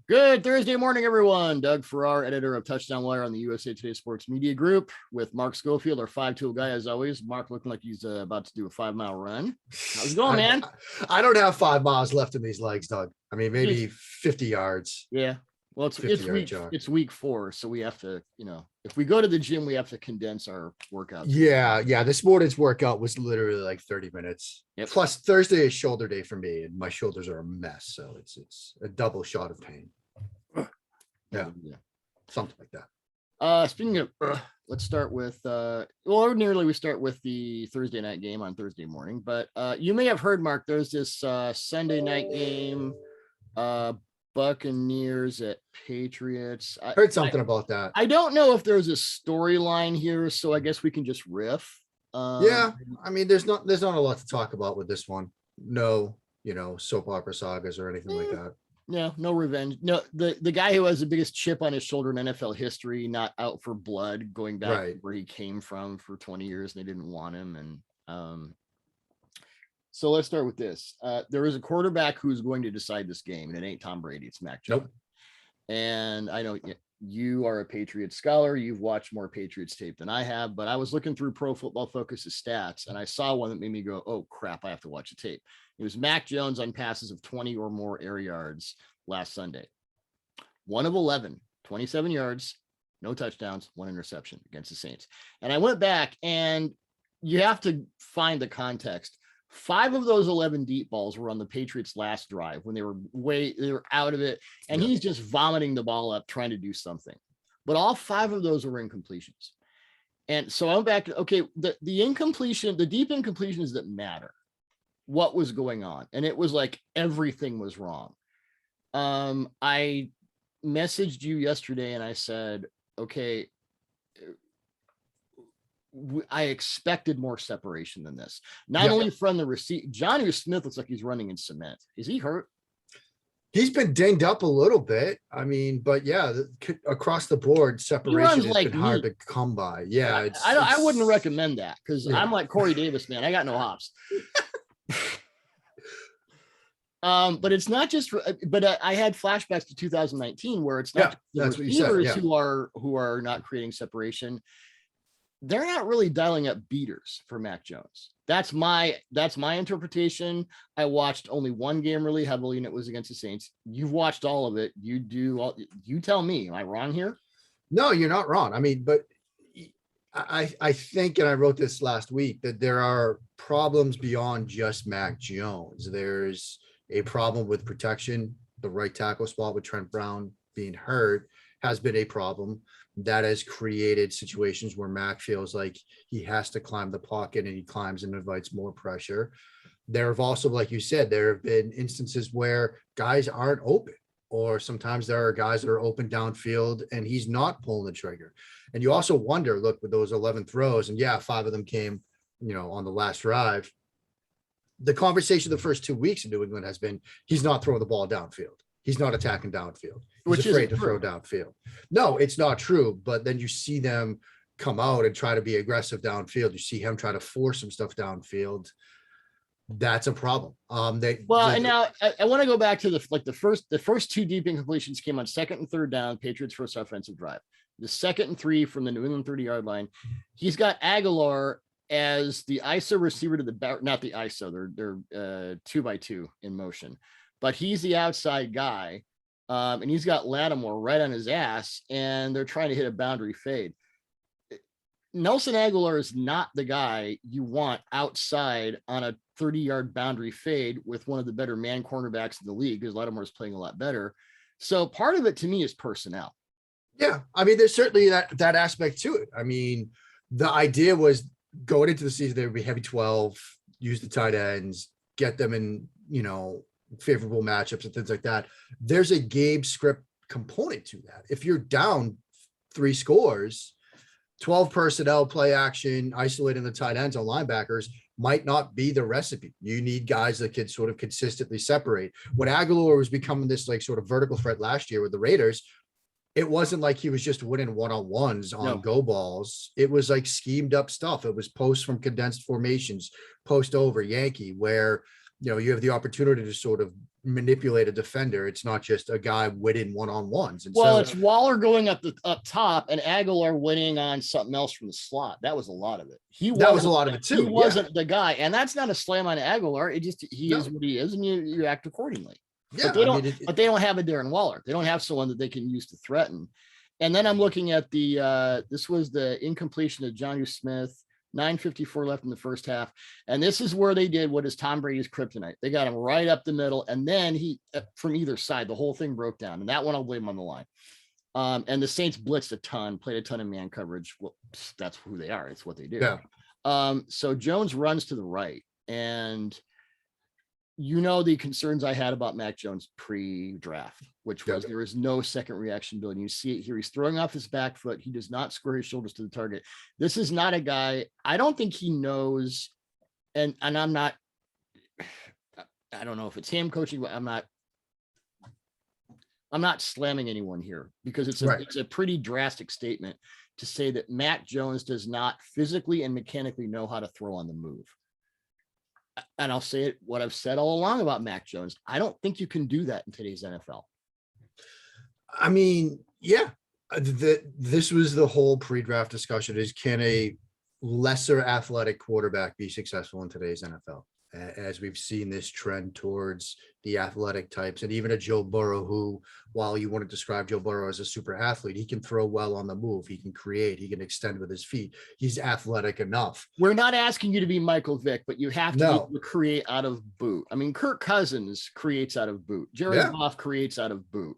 Good Thursday morning, everyone. Doug Farrar, editor of Touchdown Wire on the USA Today Sports Media Group, with Mark Schofield, our 5-tool guy, as always. Mark looking like he's about to do a 5-mile run. How's it going, man? I don't have 5 miles left in these legs, Doug. I mean, maybe 50 yards. Yeah. Well, it's week 4, so we have to, if we go to the gym, we have to condense our workout. Yeah. This morning's workout was literally like 30 minutes. Yep. Plus Thursday is shoulder day for me, and my shoulders are a mess, so it's a double shot of pain. Yeah, something like that. Speaking of, let's start with ordinarily we start with the Thursday night game on Thursday morning, but you may have heard, Mark, there's this Sunday night game, Buccaneers at Patriots. I heard something about that. I don't know if there's a storyline here, so I guess we can just riff. Yeah, I mean, there's not a lot to talk about with this one. No, soap opera sagas or anything like that. No revenge. No, the guy who has the biggest chip on his shoulder in NFL history, not out for blood, going back to where he came from for 20 years, and they didn't want him. And so let's start with this. There is a quarterback who's going to decide this game, and it ain't Tom Brady. It's Mac Jones. Nope. And I know you are a Patriots scholar. You've watched more Patriots tape than I have, but I was looking through Pro Football Focus's stats, and I saw one that made me go, oh, crap, I have to watch the tape. It was Mac Jones on passes of 20 or more air yards last Sunday. 1 of 11, 27 yards, no touchdowns, 1 interception against the Saints. And I went back, and you have to find the context. 5 of those 11 deep balls were on the Patriots' last drive when they were out of it, and he's just vomiting the ball up trying to do something. But all 5 of those were incompletions. And so I'm back to, okay, the deep incompletions that matter. What was going on? And it was like everything was wrong. I messaged you yesterday and I said, okay, I expected more separation than this. Not only from the receiver. Jonnu Smith looks like he's running in cement. Is he hurt? He's been dinged up a little bit. I mean, but yeah, across the board, separation has been hard to come by. Yeah, I wouldn't recommend that because I'm like Corey Davis, man. I got no hops. But it's not just. But I had flashbacks to 2019 where it's not the receivers who are not creating separation. They're not really dialing up beaters for Mac Jones. That's my interpretation. I watched only one game really heavily, and it was against the Saints. You've watched all of it. You tell me, am I wrong here? No, you're not wrong. I mean, but I think, and I wrote this last week, that there are problems beyond just Mac Jones. There's a problem with protection. The right tackle spot with Trent Brown being hurt has been a problem. That has created situations where Mac feels like he has to climb the pocket, and he climbs and invites more pressure. There have also, like you said, there have been instances where guys aren't open, or sometimes there are guys that are open downfield and he's not pulling the trigger. And you also wonder, look, with those 11 throws, and 5 of them came, on the last drive. The conversation the first 2 weeks in New England has been, he's not throwing the ball downfield. He's not attacking downfield. He's afraid to throw downfield. No, it's not true. But then you see them come out and try to be aggressive downfield. You see him try to force some stuff downfield. That's a problem. And now I want to go back to the first 2 deep incompletions came on 2nd and 3rd down, Patriots' first offensive drive. The 2nd and 3 from the New England 30-yard line. He's got Aguilar as the ISO receiver to not the ISO. They're 2x2 in motion. But he's the outside guy, and he's got Lattimore right on his ass, and they're trying to hit a boundary fade. Nelson Aguilar is not the guy you want outside on a 30-yard boundary fade with one of the better man cornerbacks in the league, because Lattimore is playing a lot better. So part of it to me is personnel. Yeah, I mean, there's certainly that aspect to it. I mean, the idea was going into the season, there would be heavy 12, use the tight ends, get them in, favorable matchups and things like that. There's a game script component to that. If you're down 3 scores, 12 personnel, play action, isolating the tight ends on linebackers might not be the recipe. You need guys that can sort of consistently separate. When Aguilar was becoming this sort of vertical threat last year with the Raiders, it wasn't like he was just winning one-on-ones on go balls. It was like schemed up stuff. It was posts from condensed formations, post over Yankee, where you have the opportunity to sort of manipulate a defender. It's not just a guy winning one-on-ones. And well, so it's Waller going up top and Aguilar winning on something else from the slot. That was a lot of it. That was a lot of it too. He wasn't the guy, and that's not a slam on Aguilar. It just he is what he is, and you act accordingly. Yeah, but they don't have a Darren Waller. They don't have someone that they can use to threaten. And then I'm looking at the this was the incompletion of Jonnu Smith. 9:54 left in the first half. And this is where they did what is Tom Brady's kryptonite. They got him right up the middle. And then he, from either side, the whole thing broke down. And that one I'll blame on the line. And the Saints blitzed a ton, played a ton of man coverage. Well, that's who they are. It's what they do. Yeah. So Jones runs to the right. And the concerns I had about Mac Jones pre-draft, which was there is no second reaction ability. You see it here. He's throwing off his back foot. He does not square his shoulders to the target. This is not a guy. I don't think he knows. And I'm not, I don't know if it's him coaching, but I'm not slamming anyone here because it's a pretty drastic statement to say that Mac Jones does not physically and mechanically know how to throw on the move. And I'll say it, what I've said all along about Mac Jones. I don't think you can do that in today's NFL. I mean, yeah, this was the whole pre-draft discussion is, can a lesser athletic quarterback be successful in today's NFL? As we've seen this trend towards the athletic types, and even a Joe Burrow, who, while you want to describe Joe Burrow as a super athlete, he can throw well on the move. He can create, he can extend with his feet. He's athletic enough. We're not asking you to be Michael Vick, but you have to be able to create out of boot. I mean, Kirk Cousins creates out of boot. Jared Goff creates out of boot.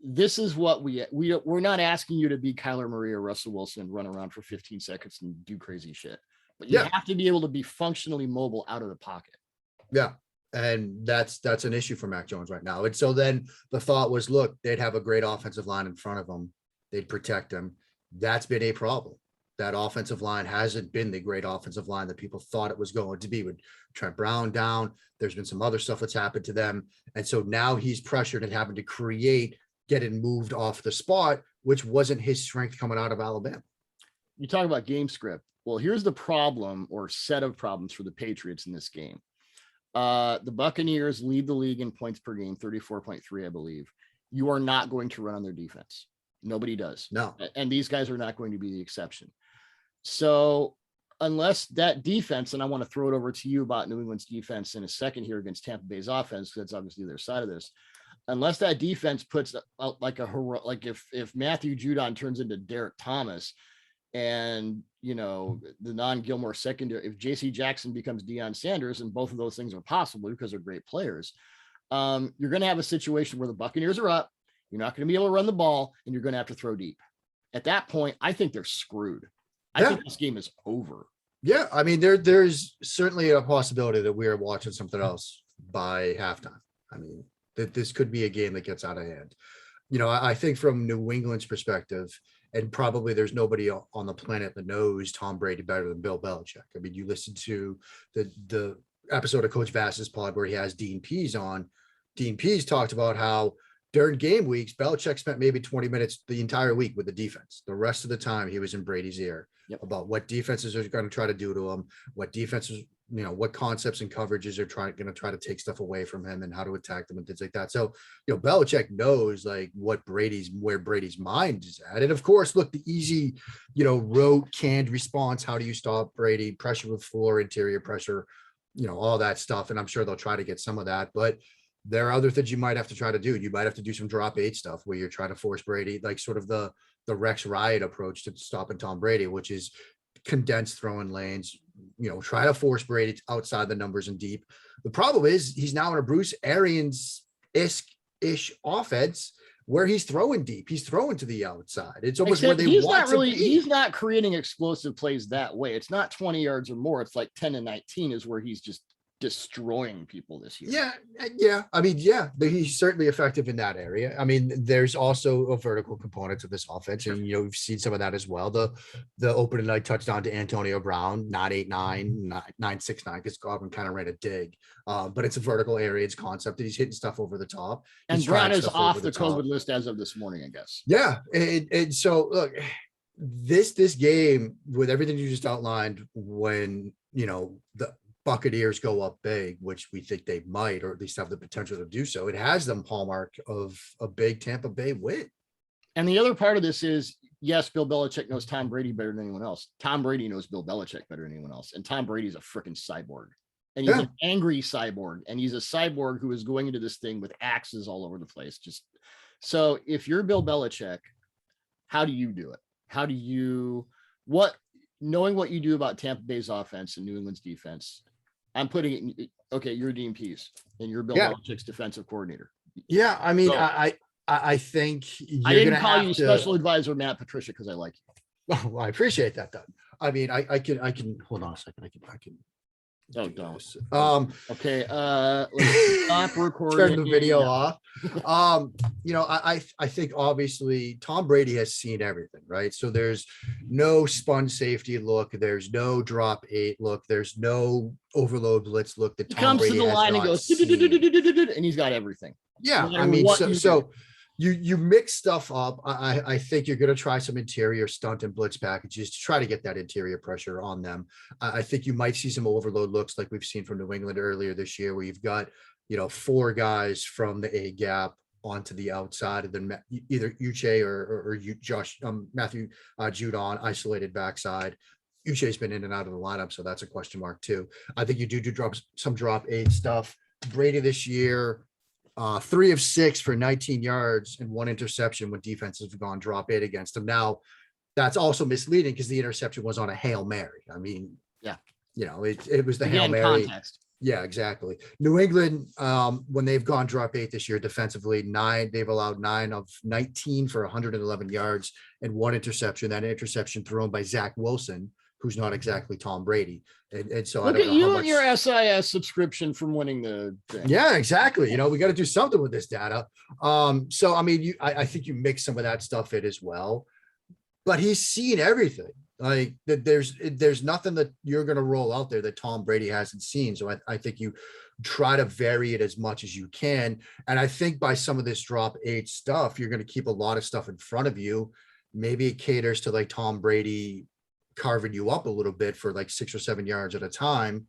This is what we're not asking you to be Kyler Murray or Russell Wilson and run around for 15 seconds and do crazy shit. But you have to be able to be functionally mobile out of the pocket. Yeah. And that's an issue for Mac Jones right now. And so then the thought was, look, they'd have a great offensive line in front of them. They'd protect him. That's been a problem. That offensive line hasn't been the great offensive line that people thought it was going to be. With Trent Brown down, there's been some other stuff that's happened to them. And so now he's pressured and having to create, getting moved off the spot, which wasn't his strength coming out of Alabama. You talk about game script. Well, here's the problem or set of problems for the Patriots in this game. The Buccaneers lead the league in points per game, 34.3, I believe. You are not going to run on their defense. Nobody does. No. And these guys are not going to be the exception. So unless that defense, and I want to throw it over to you about New England's defense in a second here against Tampa Bay's offense, because that's obviously their side of this. Unless that defense puts out like if Matthew Judon turns into Derek Thomas, and the non-Gilmore secondary, if JC Jackson becomes Deion Sanders, and both of those things are possible because they're great players, you're going to have a situation where the Buccaneers are up. You're not going to be able to run the ball, and you're going to have to throw deep. At that point, I think they're screwed. I think this game is over. Yeah. I mean, there's certainly a possibility that we are watching something else by halftime. I mean, that this could be a game that gets out of hand. I think from New England's perspective, and probably there's nobody on the planet that knows Tom Brady better than Bill Belichick. I mean, you listen to the episode of Coach Vass's pod where he has Dean Pease on. Dean Pease talked about how during game weeks, Belichick spent maybe 20 minutes the entire week with the defense. The rest of the time he was in Brady's ear about what defenses are going to try to do to him, what defenses, what concepts and coverages are going to try to take stuff away from him and how to attack them and things like that. So, Belichick knows like where Brady's mind is at. And of course, look, the easy, rote canned response. How do you stop Brady? Pressure with floor, interior pressure, all that stuff. And I'm sure they'll try to get some of that, but there are other things you might have to try to do. You might have to do some drop 8 stuff where you're trying to force Brady, like sort of the Rex Riot approach to stopping Tom Brady, which is condensed throwing lanes, try to force Brady outside the numbers and deep. The problem is he's now in a Bruce Arians-ish offense where he's throwing deep. He's throwing to the outside. It's almost where they want to be. He's not creating explosive plays that way. It's not 20 yards or more. It's like 10 and 19 is where he's just destroying people this year. Yeah. I mean, he's certainly effective in that area. I mean, there's also a vertical component to this offense, and we've seen some of that as well. The opening night touchdown to Antonio Brown, not 8-9, 9-6-9, because Godwin kind of ran a dig. But it's a vertical area. It's concept that he's hitting stuff over the top. And Brown is off the COVID list as of this morning, I guess. Yeah. And so look, this game with everything you just outlined, when Buccaneers go up big, which we think they might, or at least have the potential to do so, it has them hallmark of a big Tampa Bay win. And the other part of this is, yes, Bill Belichick knows Tom Brady better than anyone else. Tom Brady knows Bill Belichick better than anyone else. And Tom Brady's a freaking cyborg. And he's an angry cyborg. And he's a cyborg who is going into this thing with axes all over the place. Just so if you're Bill Belichick, how do you do it? How do you, knowing what you do about Tampa Bay's offense and New England's defense, I'm putting it in, okay, you're Dean Pease and you're Bill Belichick's defensive coordinator. Yeah. I mean, so, I think I didn't call you special advisor Matt Patricia because I like you. Oh, well, I appreciate that, Doug. I mean, I can hold on a second. I can. Oh, don't. Okay. Let's stop recording. Turn the video off. You know, I think obviously Tom Brady has seen everything, right? So there's no spun safety look. There's no drop 8 look. There's no overload blitz look. That Tom Brady comes to the line and goes, and he's got everything. Yeah, I mean, so you mix stuff up. I think you're going to try some interior stunt and blitz packages to try to get that interior pressure on them. I think you might see some overload looks like we've seen from New England earlier this year, where you've got, 4 guys from the A gap onto the outside, and then either Uche or Matthew Judon isolated backside. Uche's been in and out of the lineup, so that's a question mark too. I think you do drop 8 stuff. Brady this year, 3 of 6 for 19 yards and 1 interception when defenses have gone drop 8 against him. Now, that's also misleading because the interception was on a Hail Mary. I mean, yeah, it was the Hail Mary. Context. Yeah, exactly. New England, when they've gone drop 8 this year defensively, they've allowed 9 of 19 for 111 yards and 1 interception. That interception thrown by Zach Wilson, who's not exactly Tom Brady. And so look, I don't know you and your SIS subscription from winning the thing. Yeah, exactly. We got to do something with this data. So I mean, I think you mix some of that stuff in as well, but he's seen everything. Like that, there's nothing that you're going to roll out there that Tom Brady hasn't seen. So I think you try to vary it as much as you can. And I think by some of this drop 8 stuff, you're going to keep a lot of stuff in front of you. Maybe it caters to like Tom Brady carving you up a little bit for like 6 or 7 yards at a time,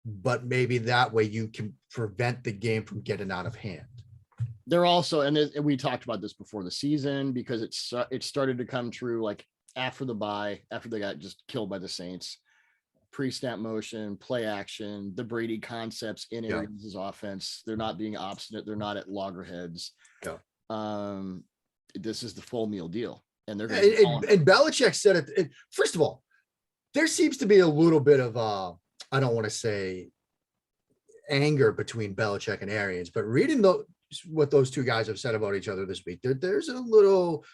but maybe that way you can prevent the game from getting out of hand. They're also, and we talked about this before the season, because it started to come true like after the bye, after they got just killed by the Saints. Pre-snap motion, play action, the Brady concepts in Arians' offense. They're not being obstinate. They're not at loggerheads. Yeah. This is the full meal deal. And they're and Belichick said it. First of all, there seems to be a little bit of I don't want to say anger between Belichick and Arians, but reading what those two guys have said about each other this week, there's a little.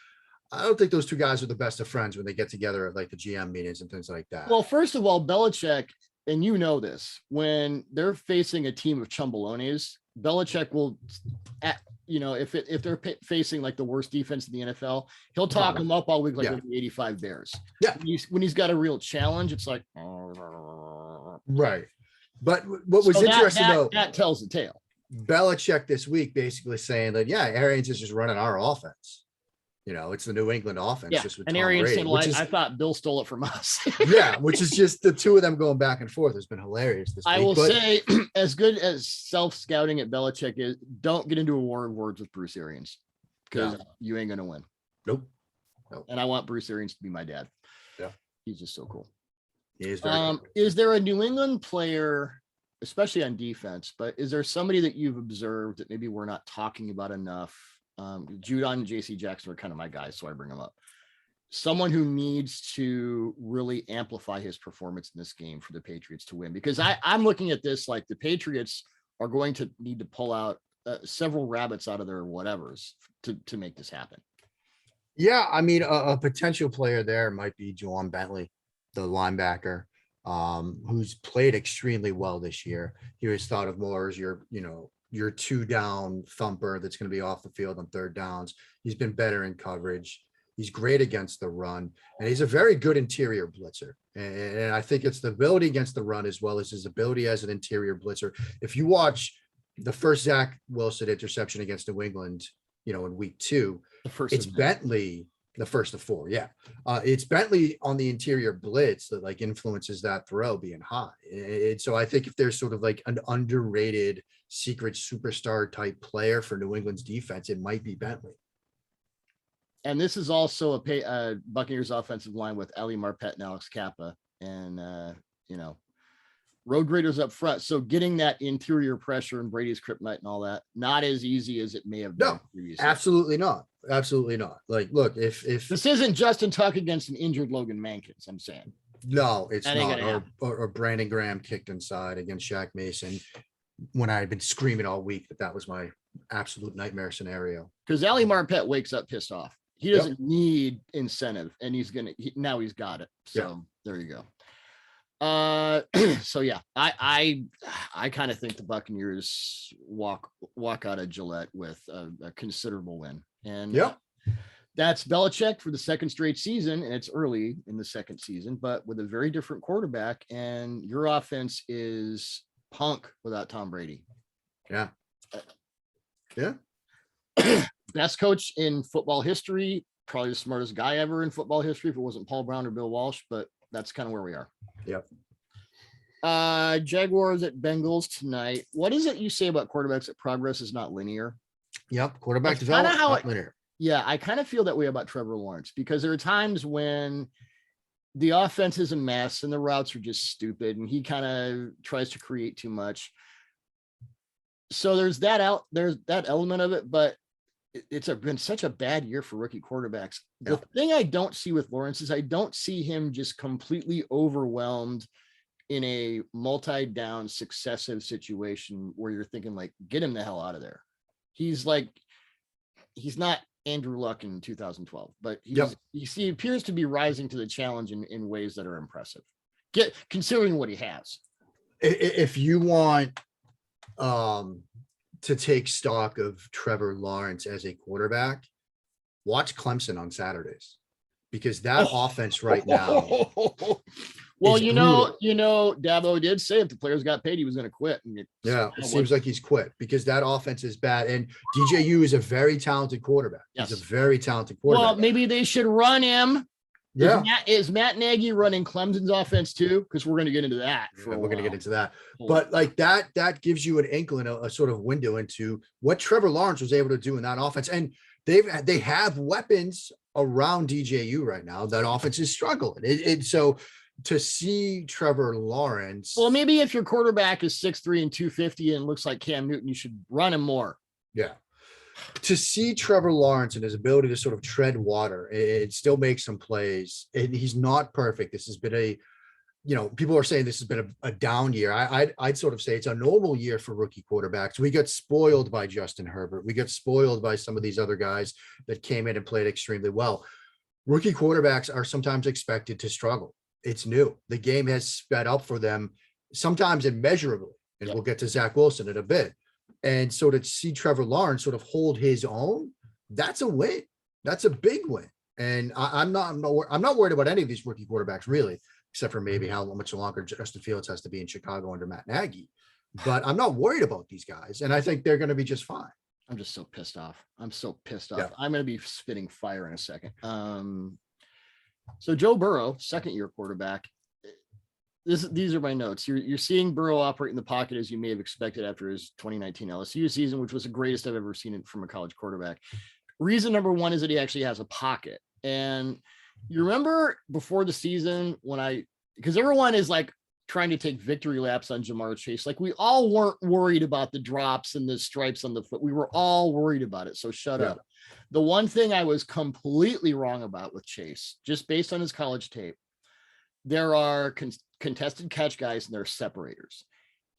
I don't think those two guys are the best of friends when they get together at like the GM meetings and things like that. Well, first of all, Belichick, and this, when they're facing a team of chumbalones, Belichick will, if they're facing like the worst defense in the NFL, he'll talk them up all week like the 85 Bears. Yeah. When he's got a real challenge, it's like, right. But what was interesting though, that tells the tale. Belichick this week basically saying that, Arians is just running our offense. It's the New England offense. Yeah. Just with and Tom Arians Brady, said, I thought Bill stole it from us. Yeah, which is just the two of them going back and forth has been hilarious this week. I will say, as good as self-scouting at Belichick is, don't get into a war of words with Bruce Arians, because you ain't going to win. Nope. And I want Bruce Arians to be my dad. Yeah. He's just so cool. He is very cool. Is there a New England player, especially on defense, but is there somebody that you've observed that maybe we're not talking about enough? Judon and JC Jackson are kind of my guys, so I bring them up. Someone who needs to really amplify his performance in this game for the Patriots to win, because I'm looking at this like the Patriots are going to need to pull out several rabbits out of their whatevers to make this happen. Yeah, I mean, a potential player there might be Juwan Bentley, the linebacker, who's played extremely well this year. He was thought of more as your 2-down thumper that's going to be off the field on 3rd downs. He's been better in coverage. He's great against the run, and he's a very good interior blitzer. And I think it's the ability against the run as well as his ability as an interior blitzer. If you watch the first Zach Wilson interception against New England, in week 2, it's Bentley The first of four, yeah. It's Bentley on the interior blitz that like influences that throw being high. So I think if there's sort of like an underrated secret superstar type player for New England's defense, it might be Bentley. And this is also a Buccaneers offensive line with Ali Marpet and Alex Kappa, and road graders up front. So getting that interior pressure and Brady's kryptonite and all that, not as easy as it may have been previously. Absolutely not. Absolutely not. Like, look, if this isn't Justin Tuck against an injured Logan Mankins, I'm saying. No, it's not. Or Brandon Graham kicked inside against Shaq Mason when I had been screaming all week that was my absolute nightmare scenario. Because Ali Marpet wakes up pissed off. He doesn't need incentive, and now he's got it. So there you go. So yeah, I kind of think the Buccaneers walk out of Gillette with a considerable win, and that's Belichick for the second straight season, and it's early in the second season, but with a very different quarterback, and your offense is punk without Tom Brady. Yeah. Best coach in football history, probably the smartest guy ever in football history if it wasn't Paul Brown or Bill Walsh, but that's kind of where we are. Yep. Jaguars at Bengals tonight. What is it you say about quarterbacks that progress is not linear? Yep. Quarterback development not linear. Yeah, I kind of feel that way about Trevor Lawrence because there are times when the offense is a mess and the routes are just stupid and he kind of tries to create too much. So there's that element of it, but it's been such a bad year for rookie quarterbacks. The thing I don't see with Lawrence is I don't see him just completely overwhelmed in a multi-down successive situation where you're thinking like, get him the hell out of there. He's not Andrew Luck in 2012, but he appears to be rising to the challenge in ways that are impressive. Considering what he has. If you want to take stock of Trevor Lawrence as a quarterback, watch Clemson on Saturdays because that offense right now. Well, Dabo did say if the players got paid, he was going to quit. It seems like he's quit because that offense is bad. And DJU is a very talented quarterback. Yes. He's a very talented quarterback. Well, maybe they should run him. Yeah. Is Matt Nagy running Clemson's offense too? Because we're going to get into that. We're going to get into that. But like that gives you an inkling, a sort of window into what Trevor Lawrence was able to do in that offense. And they have weapons around DJU right now. That offense is struggling. So to see Trevor Lawrence. Well, maybe if your quarterback is 6'3" and 250 and looks like Cam Newton, you should run him more. Yeah. To see Trevor Lawrence and his ability to sort of tread water, it still makes some plays. And he's not perfect. This has been people are saying this has been a down year. I'd sort of say it's a normal year for rookie quarterbacks. We got spoiled by Justin Herbert. We got spoiled by some of these other guys that came in and played extremely well. Rookie quarterbacks are sometimes expected to struggle. It's new. The game has sped up for them, sometimes immeasurably. And we'll get to Zach Wilson in a bit. And so to see Trevor Lawrence sort of hold his own, that's a win. That's a big win. And I'm not worried about any of these rookie quarterbacks really, except for maybe how much longer Justin Fields has to be in Chicago under Matt Nagy. But I'm not worried about these guys. And I think they're going to be just fine. I'm just so pissed off. I'm going to be spitting fire in a second. So Joe Burrow, second-year quarterback. These are my notes. You're seeing Burrow operate in the pocket as you may have expected after his 2019 LSU season, which was the greatest I've ever seen it from a college quarterback. Reason number one is that he actually has a pocket. And you remember before the season because everyone is like trying to take victory laps on Jamar Chase. Like we all weren't worried about the drops and the stripes on the foot. We were all worried about it. So shut up. The one thing I was completely wrong about with Chase, just based on his college tape, there are contested catch guys and there are separators.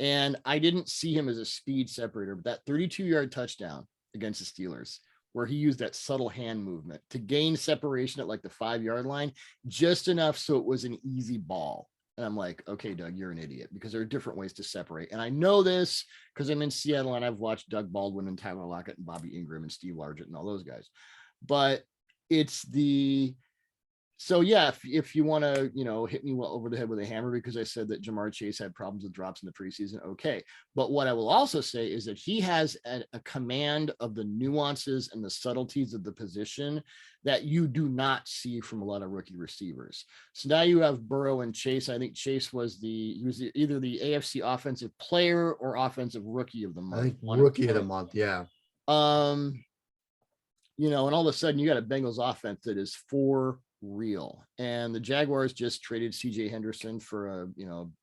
And I didn't see him as a speed separator, but that 32-yard touchdown against the Steelers, where he used that subtle hand movement to gain separation at like the 5-yard line, just enough so it was an easy ball. And I'm like, okay, Doug, you're an idiot because there are different ways to separate. And I know this because I'm in Seattle and I've watched Doug Baldwin and Tyler Lockett and Bobby Ingram and Steve Largent and all those guys. But it's the So yeah, if you want to, hit me over the head with a hammer because I said that Jamar Chase had problems with drops in the preseason, okay. But what I will also say is that he has a command of the nuances and the subtleties of the position that you do not see from a lot of rookie receivers. So now you have Burrow and Chase. I think Chase was either the AFC offensive player or offensive rookie of the month. I think rookie of the month, yeah. And all of a sudden you got a Bengals offense that is for real. And the Jaguars just traded CJ Henderson for a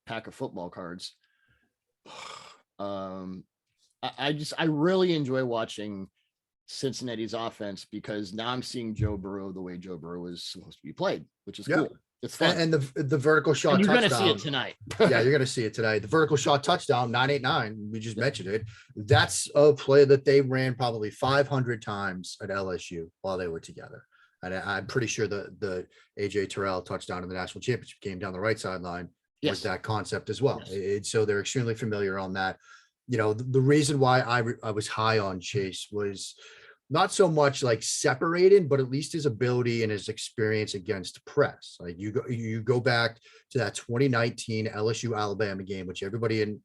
pack of football cards. I really enjoy watching Cincinnati's offense because now I'm seeing Joe Burrow the way Joe Burrow is supposed to be played, which is cool. It's fun. And the vertical shot and you're touchdown. You're going to see it tonight. Yeah, you're going to see it tonight. The vertical shot touchdown, 989. We just mentioned it. That's a play that they ran probably 500 times at LSU while they were together. And I'm pretty sure the AJ Terrell touchdown in the national championship game down the right sideline was that concept as well. Yes. So they're extremely familiar on that. The reason why I was high on Chase was not so much like separated, but at least his ability and his experience against press. Like you go back to that 2019 LSU Alabama game, which everybody in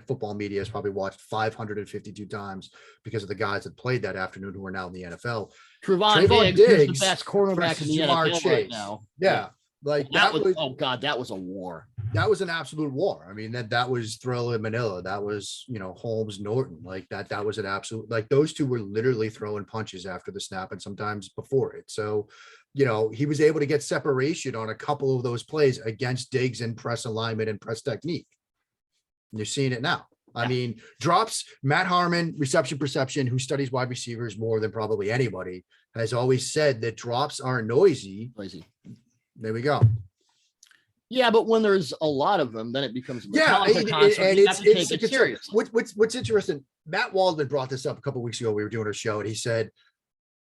football media has probably watched 552 times because of the guys that played that afternoon who are now in the NFL. Trevon Diggs is the best cornerback in the NFL Chase. Right now. Yeah. Like that was oh God, that was a war. That was an absolute war. I mean, that was Thriller in Manila. That was, Holmes Norton. Like that was an absolute, like those two were literally throwing punches after the snap and sometimes before it. So, he was able to get separation on a couple of those plays against Diggs in press alignment and press technique. And you're seeing it now. I mean, drops, Matt Harmon, reception perception, who studies wide receivers more than probably anybody, has always said that drops are noisy. There we go. Yeah, but when there's a lot of them, then it becomes and it's serious. What's interesting, Matt Waldman brought this up a couple of weeks ago. We were doing a show, and he said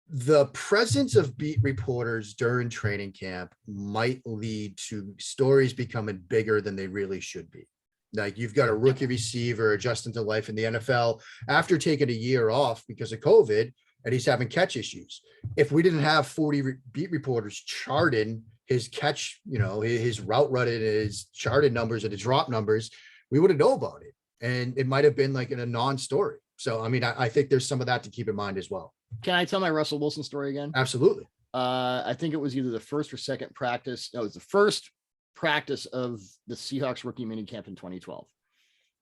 the presence of beat reporters during training camp might lead to stories becoming bigger than they really should be. Like you've got a rookie receiver adjusting to life in the NFL after taking a year off because of COVID, and he's having catch issues. If we didn't have 40 beat reporters charting his catch, his route running, his charted numbers and his drop numbers, we wouldn't know about it. And it might've been like in a non-story. So, I mean, I think there's some of that to keep in mind as well. Can I tell my Russell Wilson story again? Absolutely. I think it was either the first or second practice. No, it was the first practice of the Seahawks rookie minicamp in 2012.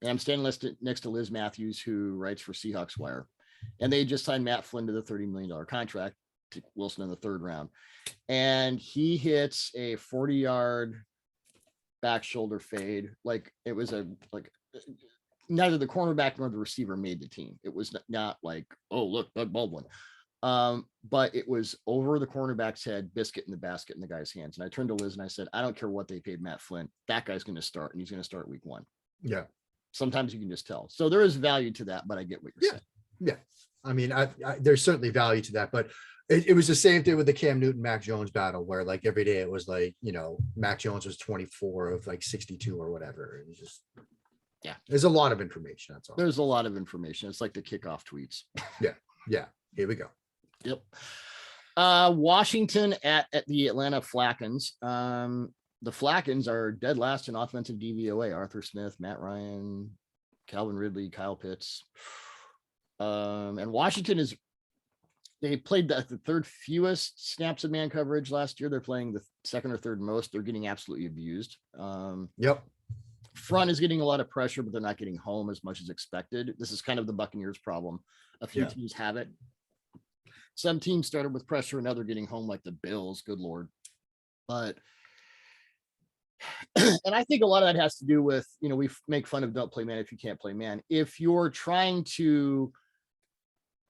And I'm standing next to Liz Matthews, who writes for Seahawks Wire. And they just signed Matt Flynn to the $30 million contract to Wilson in the third round. And he hits a 40-yard back shoulder fade. Like it was neither the cornerback nor the receiver made the team. It was not like, oh, look, Doug Baldwin. But it was over the cornerback's head, biscuit in the basket in the guy's hands. And I turned to Liz and I said, I don't care what they paid Matt Flynn. That guy's going to start, and he's going to start week 1. Yeah. Sometimes you can just tell. So there is value to that, but I get what you're saying. Yeah. I mean, there's certainly value to that, but it was the same thing with the Cam Newton, Mac Jones battle, where like every day it was like, Mac Jones was 24 of like 62 or whatever. It was just, there's a lot of information. That's all. There's a lot of information. It's like the kickoff tweets. Yeah. Here we go. Yep. Washington at the Atlanta Falcons. The Falcons are dead last in offensive DVOA. Arthur Smith, Matt Ryan, Calvin Ridley, Kyle Pitts. And Washington they played the third fewest snaps of man coverage last year. They're playing the second or third most. They're getting absolutely abused. Front is getting a lot of pressure, but they're not getting home as much as expected. This is kind of the Buccaneers problem. A few teams have it. Some teams started with pressure and now they're getting home, like the Bills. Good Lord. But, and I think a lot of that has to do with, we make fun of don't play man if you can't play man. If you're trying to,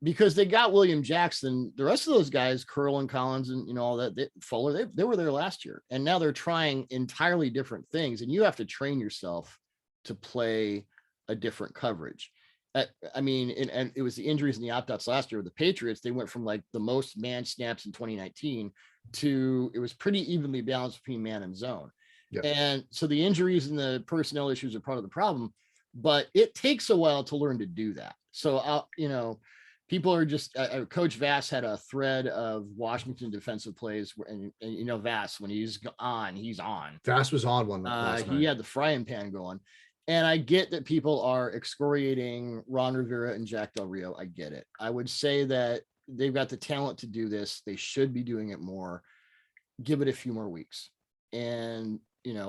because they got William Jackson, the rest of those guys, Curl and Collins and all that, Fuller, they were there last year, and now they're trying entirely different things, and you have to train yourself to play a different coverage. I mean, and it was the injuries and the opt-outs last year with the Patriots. They went from like the most man snaps in 2019 to it was pretty evenly balanced between man and zone. And so the injuries and the personnel issues are part of the problem, but it takes a while to learn to do that. So, people are just Coach Vass had a thread of Washington defensive plays, and Vass, when he's on. Vass was on one last night. He had the frying pan going. And I get that people are excoriating Ron Rivera and Jack Del Rio. I get it. I would say that they've got the talent to do this. They should be doing it more. Give it a few more weeks. And,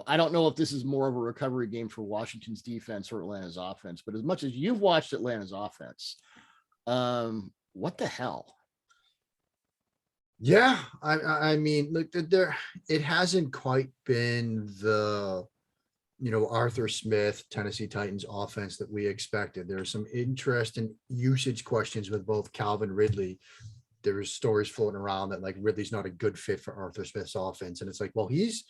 I don't know if this is more of a recovery game for Washington's defense or Atlanta's offense, but as much as you've watched Atlanta's offense, what the hell? Yeah. I mean, look, it hasn't quite been the, Arthur Smith, Tennessee Titans offense that we expected. There are some interesting usage questions with both Calvin Ridley. There's stories floating around that like Ridley's not a good fit for Arthur Smith's offense. And it's like, well, he's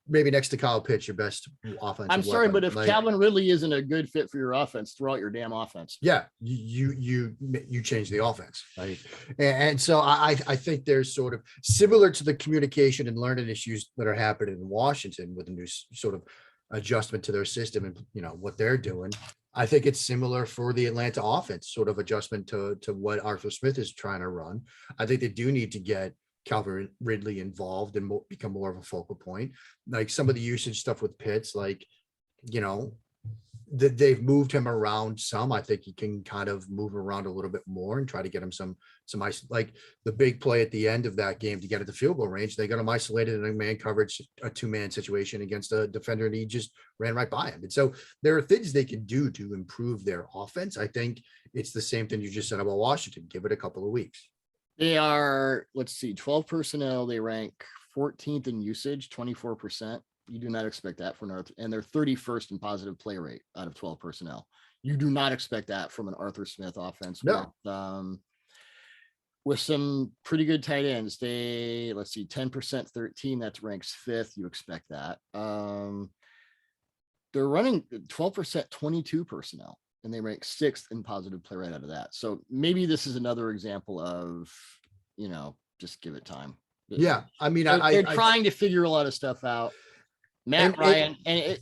maybe next to Kyle Pitts, your best offensive I'm sorry, weapon. but if Calvin Ridley isn't a good fit for your offense, throw out your damn offense. Yeah, you change the offense, right? And so I think there's sort of similar to the communication and learning issues that are happening in Washington with the new sort of adjustment to their system and what they're doing. I think it's similar for the Atlanta offense, sort of adjustment to what Arthur Smith is trying to run. I think they do need to get Calvin Ridley involved and become more of a focal point. Like some of the usage stuff with Pitts, like, that they've moved him around some. I think he can kind of move around a little bit more and try to get him some ice, like the big play at the end of that game to get at the field goal range. They got him isolated in a man coverage, a 2-man situation against a defender, and he just ran right by him. And so there are things they can do to improve their offense. I think it's the same thing you just said about Washington. Give it a couple of weeks. They are, 12 personnel. They rank 14th in usage, 24%. You do not expect that from Arthur, and they're 31st in positive play rate out of 12 personnel. You do not expect that from an Arthur Smith offense. No. With some pretty good tight ends. They 10%, 13. That ranks 5th. You expect that. They're running 12%, 22 personnel, and they rank 6th in positive play rate out of that. So maybe this is another example of, just give it time. Yeah, I mean, they're trying to figure a lot of stuff out. Matt Ryan, I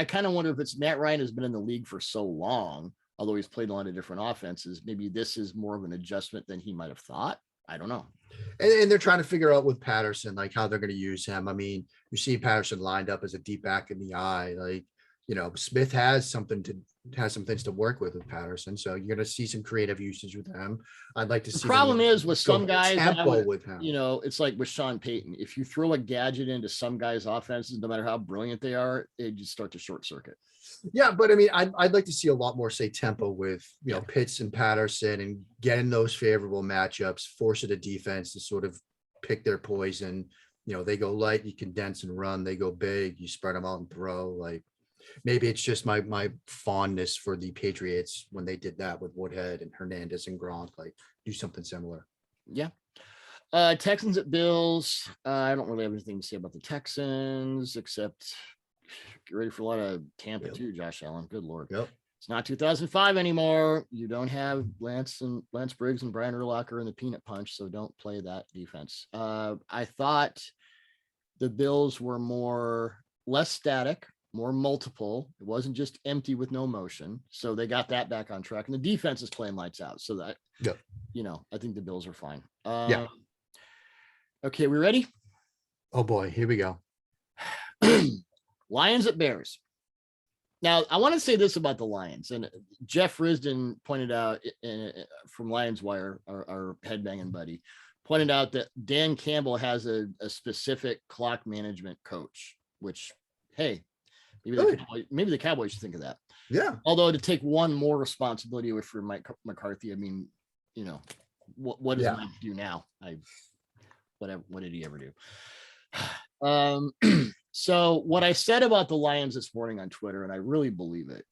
kind of wonder if it's Matt Ryan has been in the league for so long, although he's played a lot of different offenses. Maybe this is more of an adjustment than he might have thought. I don't know. And they're trying to figure out with Patterson, like how they're going to use him. I mean, you see Patterson lined up as a deep back in the eye, like, Smith has some things to work with Patterson. So you're going to see some creative usage with him. I'd like to see. The problem is with some guys, with him. It's like with Sean Payton. If you throw a gadget into some guys' offenses, no matter how brilliant they are, they just start to short circuit. Yeah, but I mean, I'd like to see a lot more, say, tempo with Pitts and Patterson, and getting those favorable matchups, forcing the defense to sort of pick their poison. They go light, you condense and run. They go big, you spread them out and throw. Like, maybe it's just my fondness for the Patriots when they did that with Woodhead and Hernandez and Gronk, like do something similar. Yeah. Texans at Bills. I don't really have anything to say about the Texans, except get ready for a lot of Tampa too, Josh Allen. Good Lord. Yep. It's not 2005 anymore. You don't have Lance Briggs and Brian Urlacher in the peanut punch, so don't play that defense. I thought the Bills were less static, more multiple. It wasn't just empty with no motion. So they got that back on track, and the defense is playing lights out. So that, I think the Bills are fine. Okay. We ready? Oh boy, here we go. Lions at Bears. Now, I want to say this about the Lions, and Jeff Risden pointed out from Lions Wire, our headbanging buddy, pointed out that Dan Campbell has a specific clock management coach, which, hey, maybe the Cowboys should think of that. Yeah. Although to take one more responsibility away for Mike McCarthy, I mean, what does Mike do now? What did he ever do? So what I said about the Lions this morning on Twitter, and I really believe it,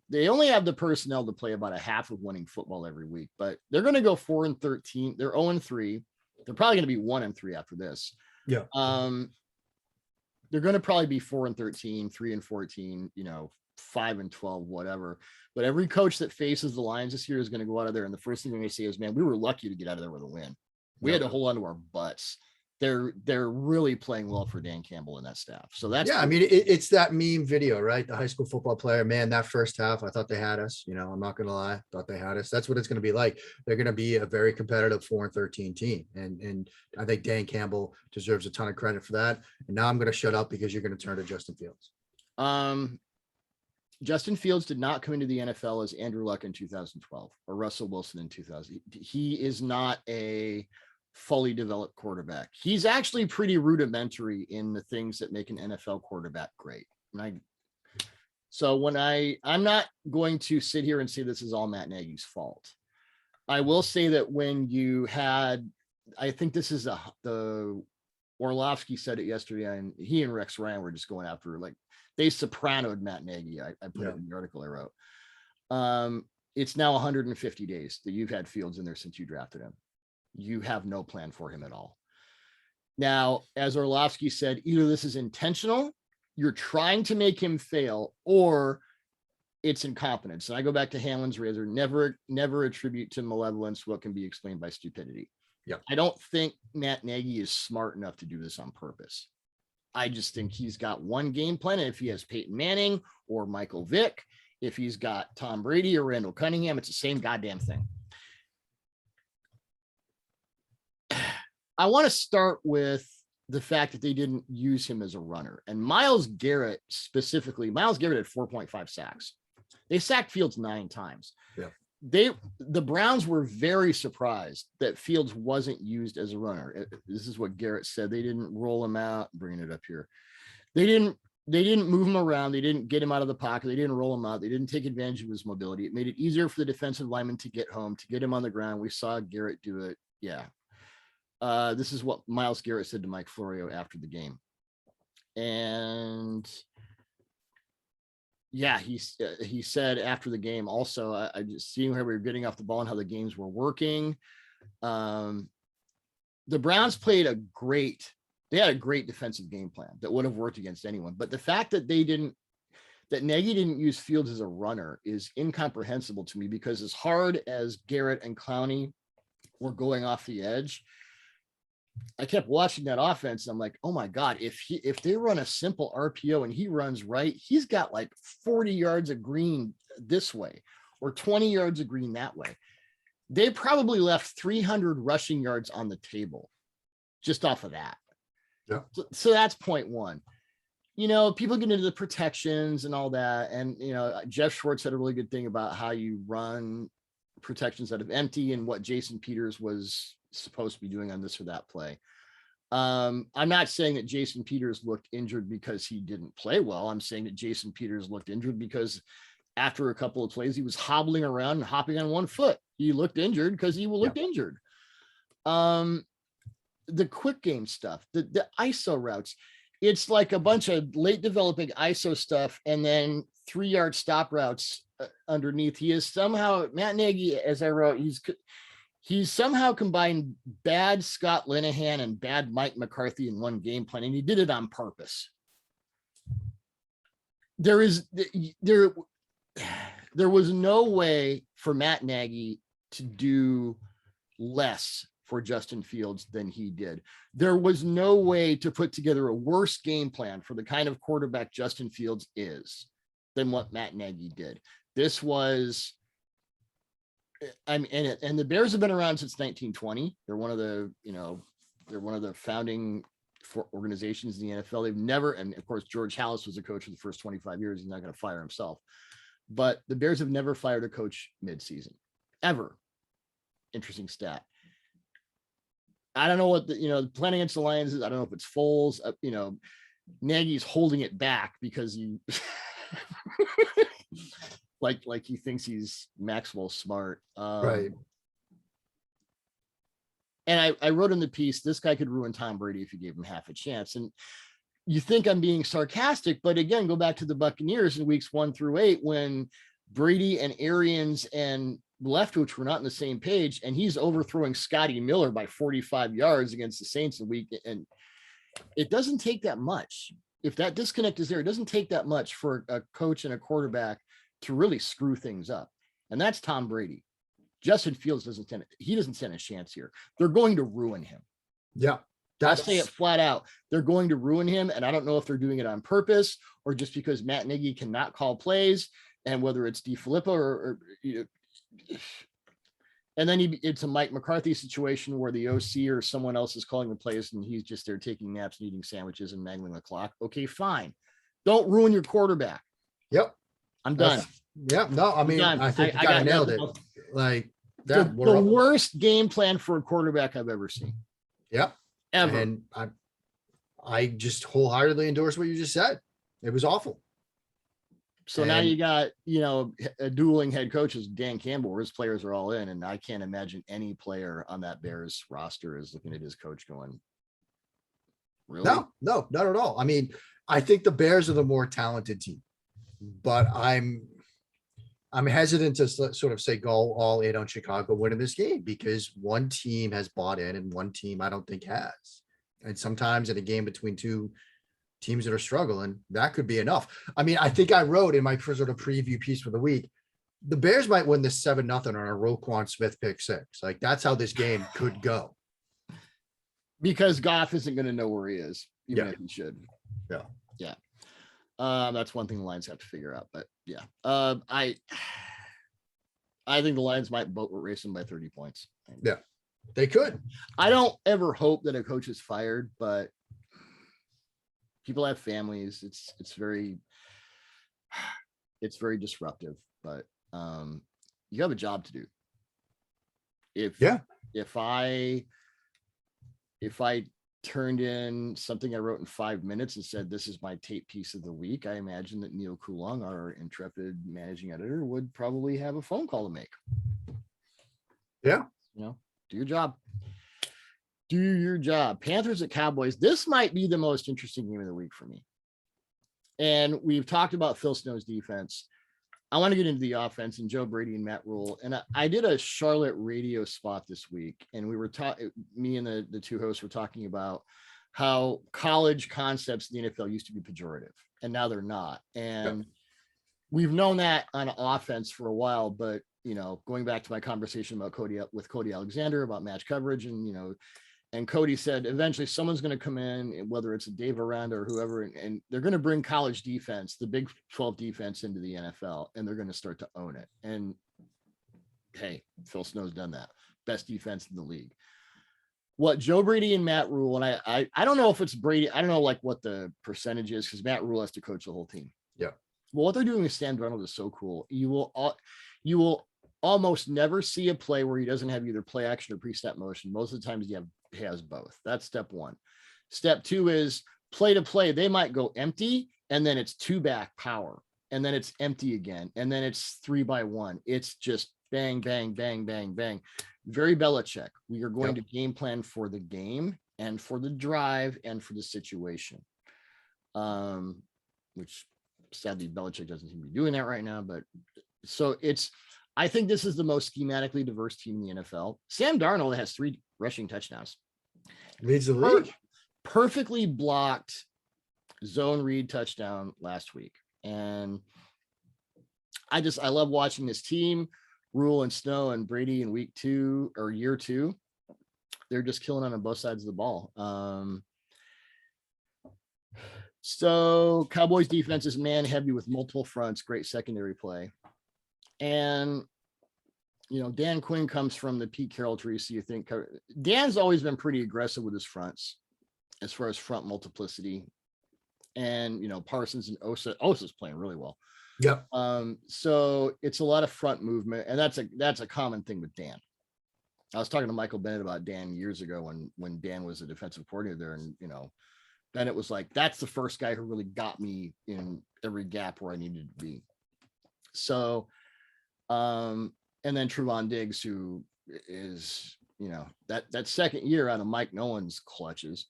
they only have the personnel to play about a half of winning football every week, but they're going to go 4-13. They're 0-3. They're probably going to be 1-3 after this. Yeah. They're going to probably be 4-13, 3-14, 5-12, whatever. But every coach that faces the Lions this year is going to go out of there, and the first thing they're going to say is, "Man, we were lucky to get out of there with a win. We had to hold on to our butts." they're really playing well for Dan Campbell and that staff. So that's I mean, it's that meme video, right? The high school football player, man, that first half, I thought they had us, I'm not going to lie. Thought they had us. That's what it's going to be like. They're going to be a very competitive 4-13 team. And I think Dan Campbell deserves a ton of credit for that. And now I'm going to shut up because you're going to turn to Justin Fields. Justin Fields did not come into the NFL as Andrew Luck in 2012 or Russell Wilson in 2000. He is not a fully developed quarterback. He's actually pretty rudimentary in the things that make an NFL quarterback great. So when I'm not going to sit here and say this is all Matt Nagy's fault. I will say that when you had, I think this is the Orlovsky said it yesterday, and he and Rex Ryan were just going after, like, they sopranoed Matt Nagy. I put it in the article I wrote. It's now 150 days that you've had Fields in there since you drafted him. You have no plan for him at all. Now, as Orlovsky said, either this is intentional, you're trying to make him fail, or it's incompetence. And I go back to Hamlin's razor, never attribute to malevolence what can be explained by stupidity. Yep. I don't think Matt Nagy is smart enough to do this on purpose. I just think he's got one game plan. And if he has Peyton Manning or Michael Vick, if he's got Tom Brady or Randall Cunningham, it's the same goddamn thing. I want to start with the fact that they didn't use him as a runner. And Myles Garrett specifically, Myles Garrett had 4.5 sacks. They sacked Fields 9 times. Yeah. The Browns were very surprised that Fields wasn't used as a runner. This is what Garrett said. They didn't roll him out, bringing it up here. They didn't move him around. They didn't get him out of the pocket. They didn't roll him out. They didn't take advantage of his mobility. It made it easier for the defensive lineman to get home, to get him on the ground. We saw Garrett do it. Yeah. This is what Myles Garrett said to Mike Florio after the game. And yeah, he said after the game also, I just seeing how we were getting off the ball and how the games were working. The Browns had a great defensive game plan that would have worked against anyone. But the fact that Nagy didn't use Fields as a runner is incomprehensible to me, because as hard as Garrett and Clowney were going off the edge, I kept watching that offense. And I'm like, oh my God, if they run a simple RPO and he runs right, he's got like 40 yards of green this way or 20 yards of green that way. They probably left 300 rushing yards on the table just off of that. Yeah. So that's point one. People get into the protections and all that. And, Jeff Schwartz had a really good thing about how you run protections out of empty and what Jason Peters was supposed to be doing on this or that play. I'm not saying that Jason Peters looked injured because he didn't play well. I'm saying that Jason Peters looked injured because after a couple of plays, he was hobbling around and hopping on one foot. He looked injured because he looked injured. The quick game stuff, the ISO routes, it's like a bunch of late developing ISO stuff and then 3-yard stop routes underneath. He is somehow, Matt Nagy, as I wrote, he's somehow combined bad Scott Linehan and bad Mike McCarthy in one game plan, and he did it on purpose. There was no way for Matt Nagy to do less for Justin Fields than he did. There was no way to put together a worse game plan for the kind of quarterback Justin Fields is than what Matt Nagy did. This was, and the Bears have been around since 1920. They're one of the founding organizations in the NFL. They've never, and of course, George Halas was a coach for the first 25 years. He's not going to fire himself, but the Bears have never fired a coach mid-season ever. Interesting stat. I don't know what the plan against the Lions is. I don't know if it's Foles. Nagy's holding it back because he like he thinks he's Maxwell Smart. Right. And I wrote in the piece, this guy could ruin Tom Brady if you gave him half a chance. And you think I'm being sarcastic, but again, go back to the Buccaneers in weeks 1 through 8 when Brady and Arians and Leftwich were not on the same page, and he's overthrowing Scotty Miller by 45 yards against the Saints a week. And it doesn't take that much. If that disconnect is there, it doesn't take that much for a coach and a quarterback to really screw things up. And that's Tom Brady. Justin Fields doesn't stand a chance here. They're going to ruin him. Yeah. I'll say it flat out. They're going to ruin him. And I don't know if they're doing it on purpose or just because Matt Nagy cannot call plays, and whether it's DeFilippo or and then it's a Mike McCarthy situation where the OC or someone else is calling the plays and he's just there taking naps and eating sandwiches and mangling the clock. Okay, fine. Don't ruin your quarterback. Yep. I'm done. No, I mean, I think you kind of nailed it. Like that. The worst game plan for a quarterback I've ever seen. Yep. Ever. And I just wholeheartedly endorse what you just said. It was awful. So now you got, a dueling head coaches, Dan Campbell, where his players are all in. And I can't imagine any player on that Bears roster is looking at his coach going, really? No, not at all. I mean, I think the Bears are the more talented team, but I'm hesitant to sort of say go all in on Chicago winning this game because one team has bought in and one team I don't think has. And sometimes in a game between two teams that are struggling, that could be enough. I mean, I think I wrote in my sort of preview piece for the week, the Bears might win this 7-0 on a Roquan Smith pick 6. Like that's how this game could go. Because Goff isn't going to know where he is, even if he should. Yeah. That's one thing the Lions have to figure out, but yeah. I think the Lions might boat race them by 30 points. Yeah, they could. I don't ever hope that a coach is fired, but people have families. It's very disruptive, but you have a job to do. If I turned in something I wrote in 5 minutes and said, this is my tape piece of the week, I imagine that Neil Coulon, our intrepid managing editor, would probably have a phone call to make. Yeah. Do your job. Do your job. Panthers at Cowboys. This might be the most interesting game of the week for me. And we've talked about Phil Snow's defense. I want to get into the offense and Joe Brady and Matt Rule. And I did a Charlotte radio spot this week, and we were me and the two hosts were talking about how college concepts in the NFL used to be pejorative, and now they're not. And we've known that on offense for a while, but going back to my conversation about Cody Alexander about match coverage, and Cody said eventually someone's going to come in, whether it's a Dave Aranda or whoever, and they're going to bring college defense, the Big 12 defense, into the NFL, and they're going to start to own it. And hey, Phil Snow's done that. Best defense in the league. What Joe Brady and Matt Rule, and I don't know if it's Brady, I don't know what the percentage is because Matt Rule has to coach the whole team. Yeah. Well, what they're doing with Sam Darnold is so cool. You will almost never see a play where he doesn't have either play action or pre-snap motion. Most of the times he has both. That's step one. Step two is play to play. They might go empty and then it's 2-back power and then it's empty again. And then it's 3-by-1. It's just bang, bang, bang, bang, bang. Very Belichick. We are going to game plan for the game and for the drive and for the situation. Which sadly Belichick doesn't seem to be doing that right now, but so I think this is the most schematically diverse team in the NFL. Sam Darnold has 3 rushing touchdowns. Leads the league. Perfectly blocked zone read touchdown last week. And I love watching this team, Rule and Snow and Brady in week 2 or year 2. They're just killing on both sides of the ball. So Cowboys defense is man heavy with multiple fronts, great secondary play. And, Dan Quinn comes from the Pete Carroll tree. So you think Dan's always been pretty aggressive with his fronts as far as front multiplicity. And, Parsons and Osa's playing really well. Yep. So it's a lot of front movement. And that's a common thing with Dan. I was talking to Michael Bennett about Dan years ago when Dan was a defensive coordinator there. And, Bennett was like, that's the first guy who really got me in every gap where I needed to be. So, and then Trevon Diggs, who is, that second year out of Mike Nolan's clutches.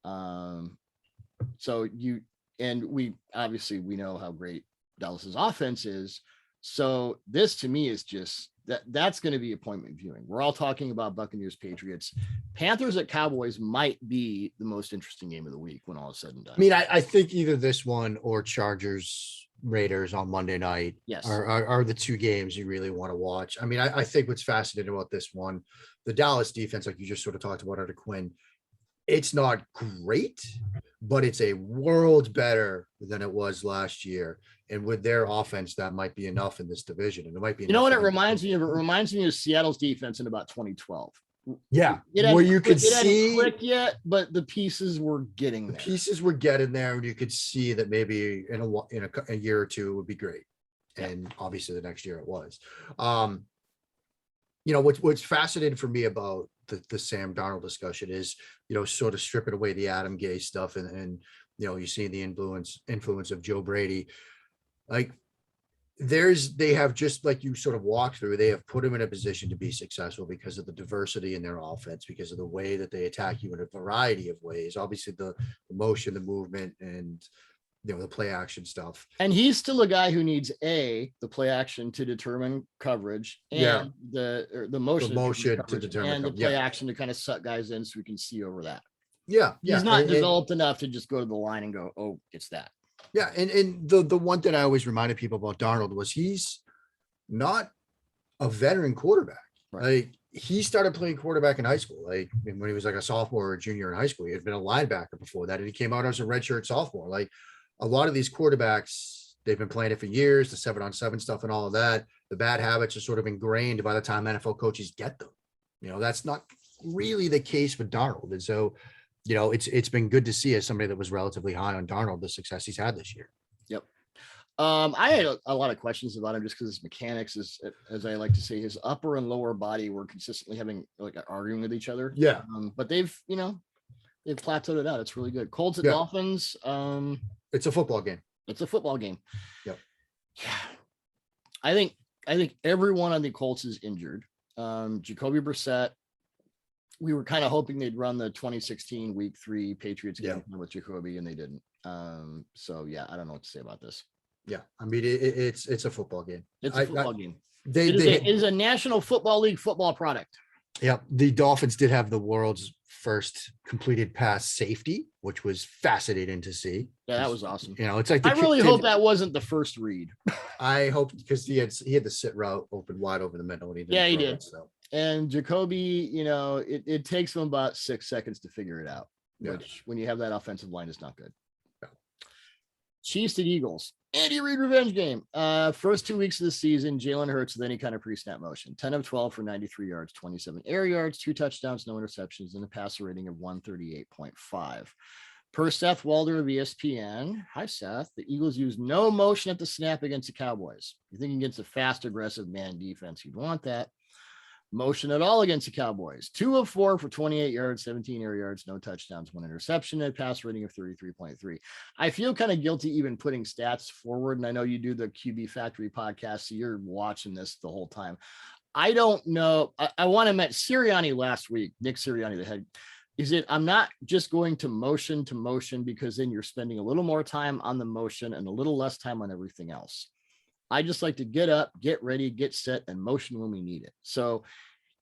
So we know how great Dallas's offense is. So this to me is just that's going to be appointment viewing. We're all talking about Buccaneers, Patriots. Panthers at Cowboys might be the most interesting game of the week when all is said and done. I mean, I think either this one or Chargers Raiders on Monday night are the 2 games you really want to watch. I mean, I think what's fascinating about this one, the Dallas defense, like you just sort of talked about under Quinn, It's not great, but it's a world better than it was last year. And with their offense, that might be enough in this division. And it might be enough. You know what it reminds me of? It reminds me of Seattle's defense in about 2012. Yeah, where you could see, hadn't clicked yet, but the pieces were getting there. Pieces were getting there, and you could see that maybe in a year or two would be great. And obviously, the next year it was. What's fascinating for me about the Sam Darnold discussion is, sort of stripping away the Adam Gase stuff, and you see the influence of Joe Brady. Like, they have, just like you sort of walked through, they have put him in a position to be successful because of the diversity in their offense, because of the way that they attack you in a variety of ways. Obviously the motion, the movement, and the play action stuff. And he's still a guy who needs the play action to determine coverage, and the motion to determine and the play action to kind of suck guys in so we can see over that. He's not developed enough to just go to the line and go, oh, it's that. Yeah, and the one thing I always reminded people about Darnold was he's not a veteran quarterback. Right. Like, he started playing quarterback in high school, like when he was like a sophomore or a junior in high school. He had been a linebacker before that, and he came out as a redshirt sophomore. Like, a lot of these quarterbacks, they've been playing it for years, the 7-on-7 stuff and all of that. The bad habits are sort of ingrained by the time NFL coaches get them. That's not really the case with Darnold. And so, it's been good to see, as somebody that was relatively high on Darnold, the success he's had this year. Yep. I had a lot of questions about him just because his mechanics is, as I like to say, his upper and lower body were consistently having arguing with each other. Yeah. But they've plateaued it out. It's really good. Colts at Dolphins. It's a football game. It's a football game. Yep. Yeah. I think everyone on the Colts is injured. Jacoby Brissett. We were kind of hoping they'd run the 2016 Week 3 Patriots game with Jacoby, and they didn't. So yeah, I don't know what to say about this. Yeah, I mean, it's a football game. It's a football game. It is a National Football League football product. Yeah, the Dolphins did have the world's first completed pass safety, which was fascinating to see. Yeah, that was awesome. It's like I really hope that wasn't the first read. I hope, because he had the sit route open wide over the middle. And he did. So. And Jacoby, it takes him about 6 seconds to figure it out, which when you have that offensive line is not good. Yeah. Chiefs at Eagles. Andy Reid revenge game. First 2 weeks of the season, Jalen Hurts with any kind of pre-snap motion. 10 of 12 for 93 yards, 27 air yards, 2 touchdowns, no interceptions, and a passer rating of 138.5. Per Seth Walder of ESPN. Hi, Seth. The Eagles used no motion at the snap against the Cowboys. You think against a fast, aggressive man defense, you'd want that. Motion at all against the Cowboys. 2 of 4 for 28 yards, 17 air yards, no touchdowns, 1 interception, and a pass rating of 33.3. I feel kind of guilty even putting stats forward. And I know you do the QB Factory podcast, so you're watching this the whole time. I don't know. I want to met Sirianni last week, Nick Sirianni, the head. I'm not just going to motion because then you're spending a little more time on the motion and a little less time on everything else. I just like to get up, get ready, get set, and motion when we need it. So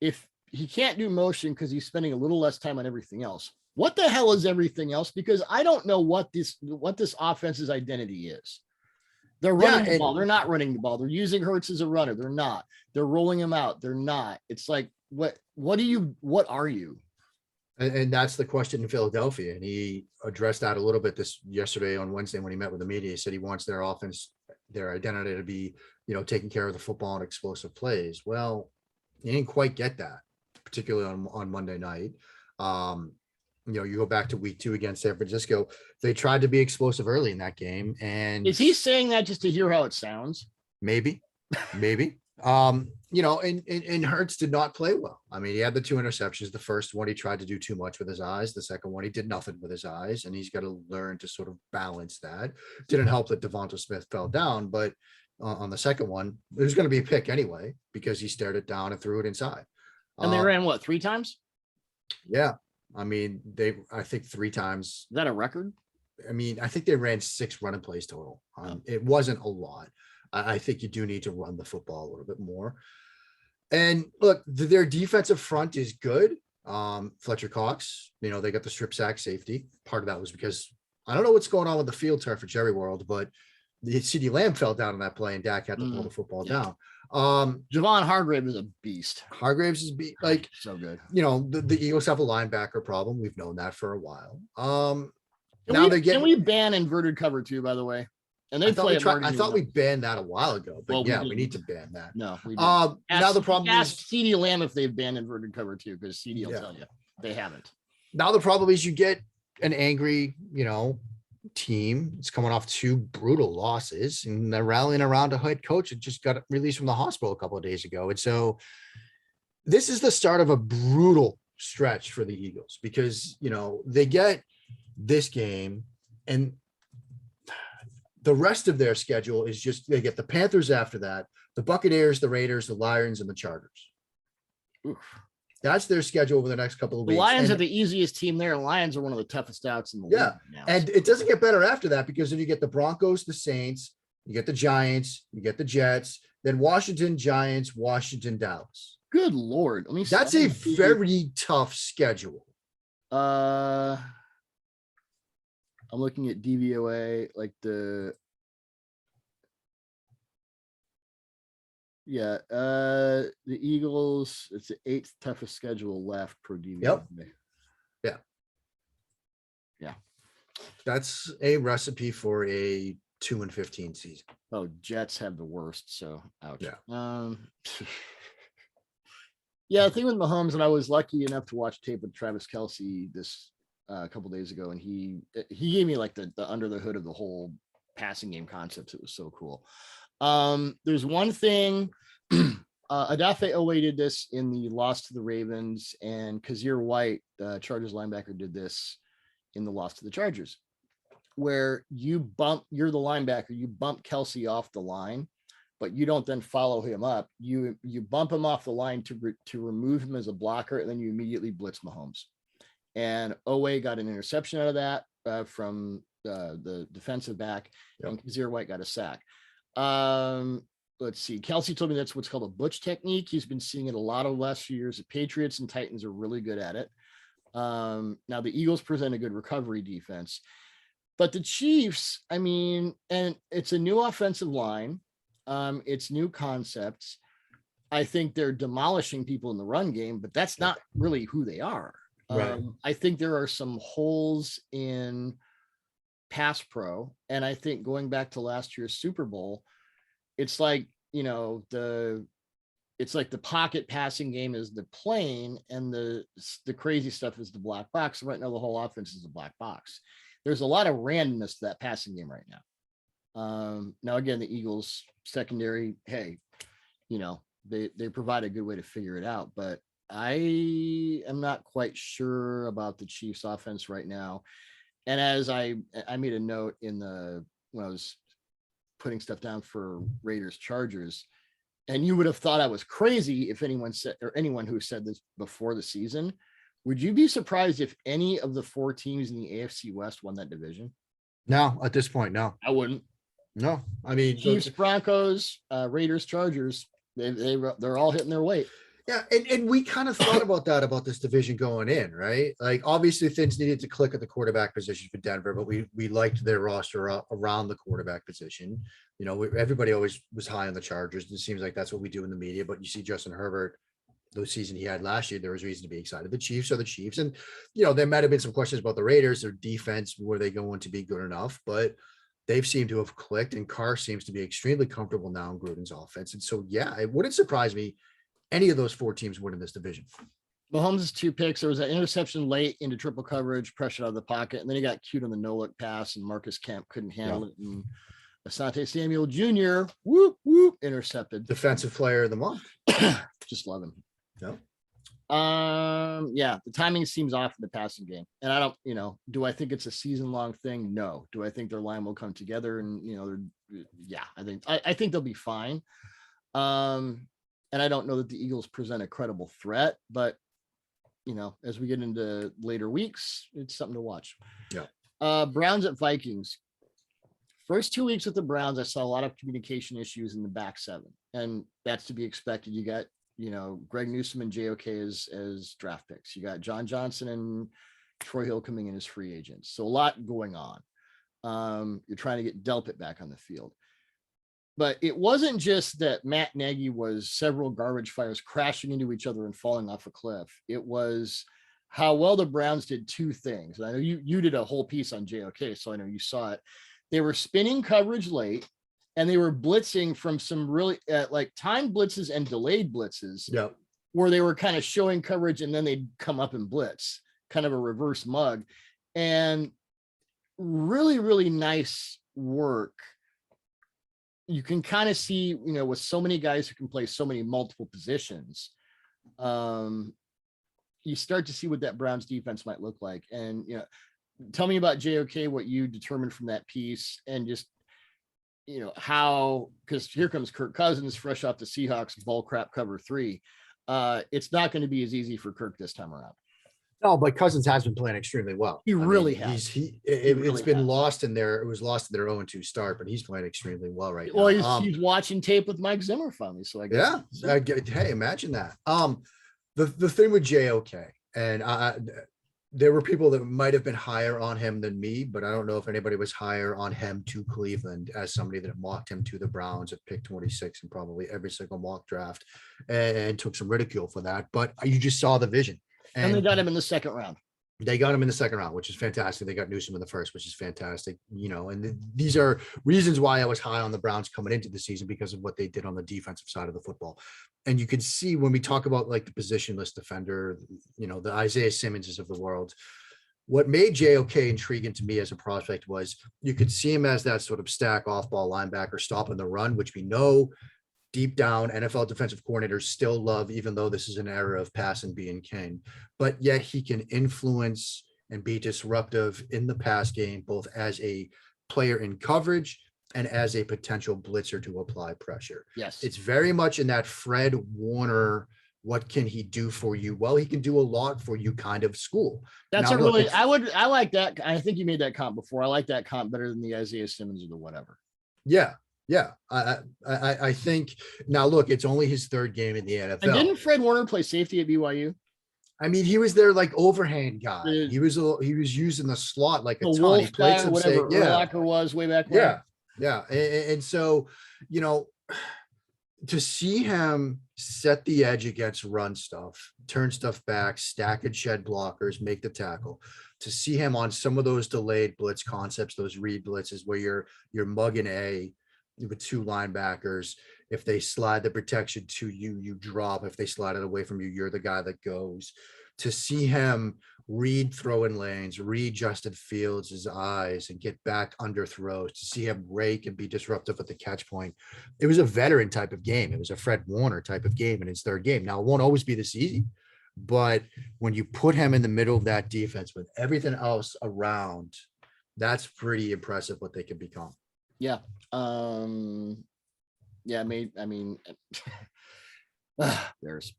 if he can't do motion because he's spending a little less time on everything else, what the hell is everything else? Because I don't know what this offense's identity is. They're running the ball. They're not running the ball. They're using Hurts as a runner. They're not. They're rolling him out. They're not. It's like, what are you? And that's the question in Philadelphia. And he addressed that a little bit yesterday on Wednesday when he met with the media. He said he wants their offense, their identity to be, taking care of the football and explosive plays. Well, you didn't quite get that, particularly on Monday night. You go back to week 2 against San Francisco. They tried to be explosive early in that game. And is he saying that just to hear how it sounds? Maybe. And Hurts did not play well. I mean, he had the 2 interceptions. The first one, he tried to do too much with his eyes. The second one, he did nothing with his eyes, and he's got to learn to sort of balance that. Didn't help that Devonta Smith fell down, but on the second one, it was going to be a pick anyway, because he stared it down and threw it inside. And they ran 3 times? Yeah. I mean, I think 3 times. Is that a record? I mean, I think they ran 6 running plays total. It wasn't a lot. I think you do need to run the football a little bit more. And look, their defensive front is good. Fletcher Cox, they got the strip sack safety. Part of that was because I don't know what's going on with the field turf at Jerry World, but the CeeDee Lamb fell down on that play and Dak had to pull the football down. Javon Hargrave is a beast. Hargraves is like so good. The Eagles have a linebacker problem. We've known that for a while. Can we ban inverted cover too, by the way? And they play. I thought we banned that a while ago, but we need to ban that. No, we didn't. Now the problem is CeeDee Lamb if they've banned inverted cover too, because CeeDee will tell you they haven't. Now the problem is you get an angry, team. It's coming off 2 brutal losses, and they're rallying around a head coach that just got released from the hospital a couple of days ago. And so this is the start of a brutal stretch for the Eagles because, they get this game and the rest of their schedule is just, they get the Panthers after that, the Buccaneers, the Raiders, the Lions, and the Chargers. Oof. That's their schedule over the next couple of weeks. The Lions are the easiest team there. And Lions are one of the toughest outs in the league now. And it doesn't get better after that because then you get the Broncos, the Saints, you get the Giants, you get the Jets, then Washington, Giants, Washington, Dallas. Good Lord. That's a very tough schedule. I'm looking at DVOA, like the Eagles, it's the 8th toughest schedule left per DVOA. Yep. Yeah. That's a recipe for a 2-15 season. Oh, Jets have the worst, so ouch. Yeah. The thing with Mahomes, and I was lucky enough to watch tape with Travis Kelce this a couple days ago, and he gave me like the under the hood of the whole passing game concepts. It was so cool. There's one thing, Odafe Oweh did this in the loss to the Ravens, and Kazir White, Chargers linebacker, did this in the loss to the Chargers, where you're the linebacker, you bump Kelce off the line, but you don't then follow him up. You bump him off the line to remove him as a blocker, and then you immediately blitz Mahomes. And Oweh got an interception out of that from the defensive back, and Kazir White got a sack. Let's see. Kelce told me that's what's called a butch technique. He's been seeing it a lot of the last few years. The Patriots and Titans are really good at it. Now the Eagles present a good recovery defense, but the Chiefs, and it's a new offensive line. It's new concepts. I think they're demolishing people in the run game, but that's not really who they are. Right. I think there are some holes in pass pro. And I think going back to last year's Super Bowl, it's like, it's like the pocket passing game is the plane and the crazy stuff is the black box. Right now, the whole offense is a black box. There's a lot of randomness to that passing game right now. Now, again, the Eagles secondary, hey, they provide a good way to figure it out, but I am not quite sure about the Chiefs offense right now. And as I made a note when I was putting stuff down for Raiders Chargers, and you would have thought I was crazy if anyone who said this before the season, would you be surprised if any of the 4 teams in the AFC West won that division? No, at this point, no. I wouldn't. No, Chiefs, Broncos, Raiders, Chargers, they're all hitting their weight. Yeah, and we kind of thought about this division going in, right? Like, obviously things needed to click at the quarterback position for Denver, but we liked their roster around the quarterback position. Everybody always was high on the Chargers. It seems like that's what we do in the media, but you see Justin Herbert, the season he had last year, there was reason to be excited. The Chiefs are the Chiefs. And, there might have been some questions about the Raiders, their defense, were they going to be good enough? But they've seemed to have clicked, and Carr seems to be extremely comfortable now in Gruden's offense. And so, it wouldn't surprise me any of those 4 teams winning this division. Mahomes' 2 picks. There was an interception late into triple coverage, pressure out of the pocket, and then he got cute on the no-look pass, and Marcus Kemp couldn't handle it. And Asante Samuel Jr. Intercepted. Defensive player of the month. Just love him. No. The timing seems off in the passing game, and I don't. Do I think it's a season-long thing? No. Do I think their line will come together? And I think they'll be fine. And I don't know that the Eagles present a credible threat, but as we get into later weeks, it's something to watch. Yeah. Browns at Vikings. First 2 weeks with the Browns, I saw a lot of communication issues in the back 7, and that's to be expected. You got, Greg Newsome and JOK as draft picks. You got John Johnson and Troy Hill coming in as free agents. So a lot going on. You're trying to get Delpit back on the field. But it wasn't just that Matt Nagy was several garbage fires crashing into each other and falling off a cliff. It was how well the Browns did two things. And I know you did a whole piece on JOK, so I know you saw it. They were spinning coverage late, and they were blitzing from some really like timed blitzes and delayed blitzes. Yeah. Where they were kind of showing coverage and then they'd come up and blitz, kind of a reverse mug. And really, really nice work. You can kind of see, with so many guys who can play so many multiple positions, you start to see what that Browns defense might look like. And, tell me about JOK, what you determined from that piece, and just, how, because here comes Kirk Cousins fresh off the Seahawks ball crap cover 3. It's not going to be as easy for Kirk this time around. No, but Cousins has been playing extremely well. He really has. It's been lost in their 0-2 start, but he's playing extremely well right now. Well, he's watching tape with Mike Zimmer finally. So I guess. Yeah. Hey, imagine that. The thing with JOK, and there were people that might have been higher on him than me, but I don't know if anybody was higher on him to Cleveland as somebody that mocked him to the Browns at pick 26 and probably every single mock draft, and took some ridicule for that. But you just saw the vision. And they got him in the second round. They got him in the second round, which is fantastic. They got Newsome in the first, which is fantastic. And these are reasons why I was high on the Browns coming into the season, because of what they did on the defensive side of the football. And you can see when we talk about like the positionless defender, the Isaiah Simmonses of the world, what made JOK intriguing to me as a prospect was you could see him as that sort of stack off ball linebacker stopping the run, which we know deep down NFL defensive coordinators still love, even though this is an era of pass and being king. But yet he can influence and be disruptive in the pass game, both as a player in coverage and as a potential blitzer to apply pressure. Yes. It's very much in that Fred Warner, what can he do for you? Well, he can do a lot for you kind of school. That's I like that. I think you made that comp before. I like that comp better than the Isaiah Simmons or the whatever. Yeah. Yeah, I think now. Look, it's only his third game in the NFL. And didn't Fred Warner play safety at BYU? I mean, he was their like overhand guy. He was using the slot like a ton. He played some whatever Urlacher was way back when. Yeah. And so, to see him set the edge against run stuff, turn stuff back, stack and shed blockers, make the tackle. To see him on some of those delayed blitz concepts, those read blitzes where you're mugging with two linebackers. If they slide the protection to you, you drop. If they slide it away from you, you're the guy that goes. To see him read throwing lanes, read Justin Fields' eyes and get back under throws, to see him rake and be disruptive at the catch point. It was a veteran type of game. It was a Fred Warner type of game in his third game. Now, it won't always be this easy, but when you put him in the middle of that defense with everything else around, that's pretty impressive what they can become. Yeah. Bears.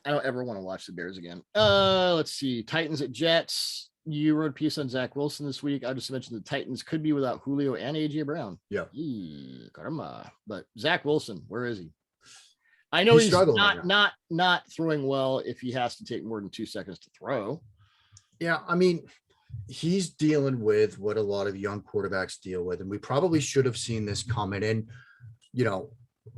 I don't ever want to watch the Bears again. Let's see. Titans at Jets. You wrote a piece on Zach Wilson this week. I just mentioned the Titans could be without Julio and AJ Brown. Yeah. Karma. But Zach Wilson, where is he? I know he's not throwing well if he has to take more than 2 seconds to throw. Yeah, I mean, he's dealing with what a lot of young quarterbacks deal with, and we probably should have seen this coming. And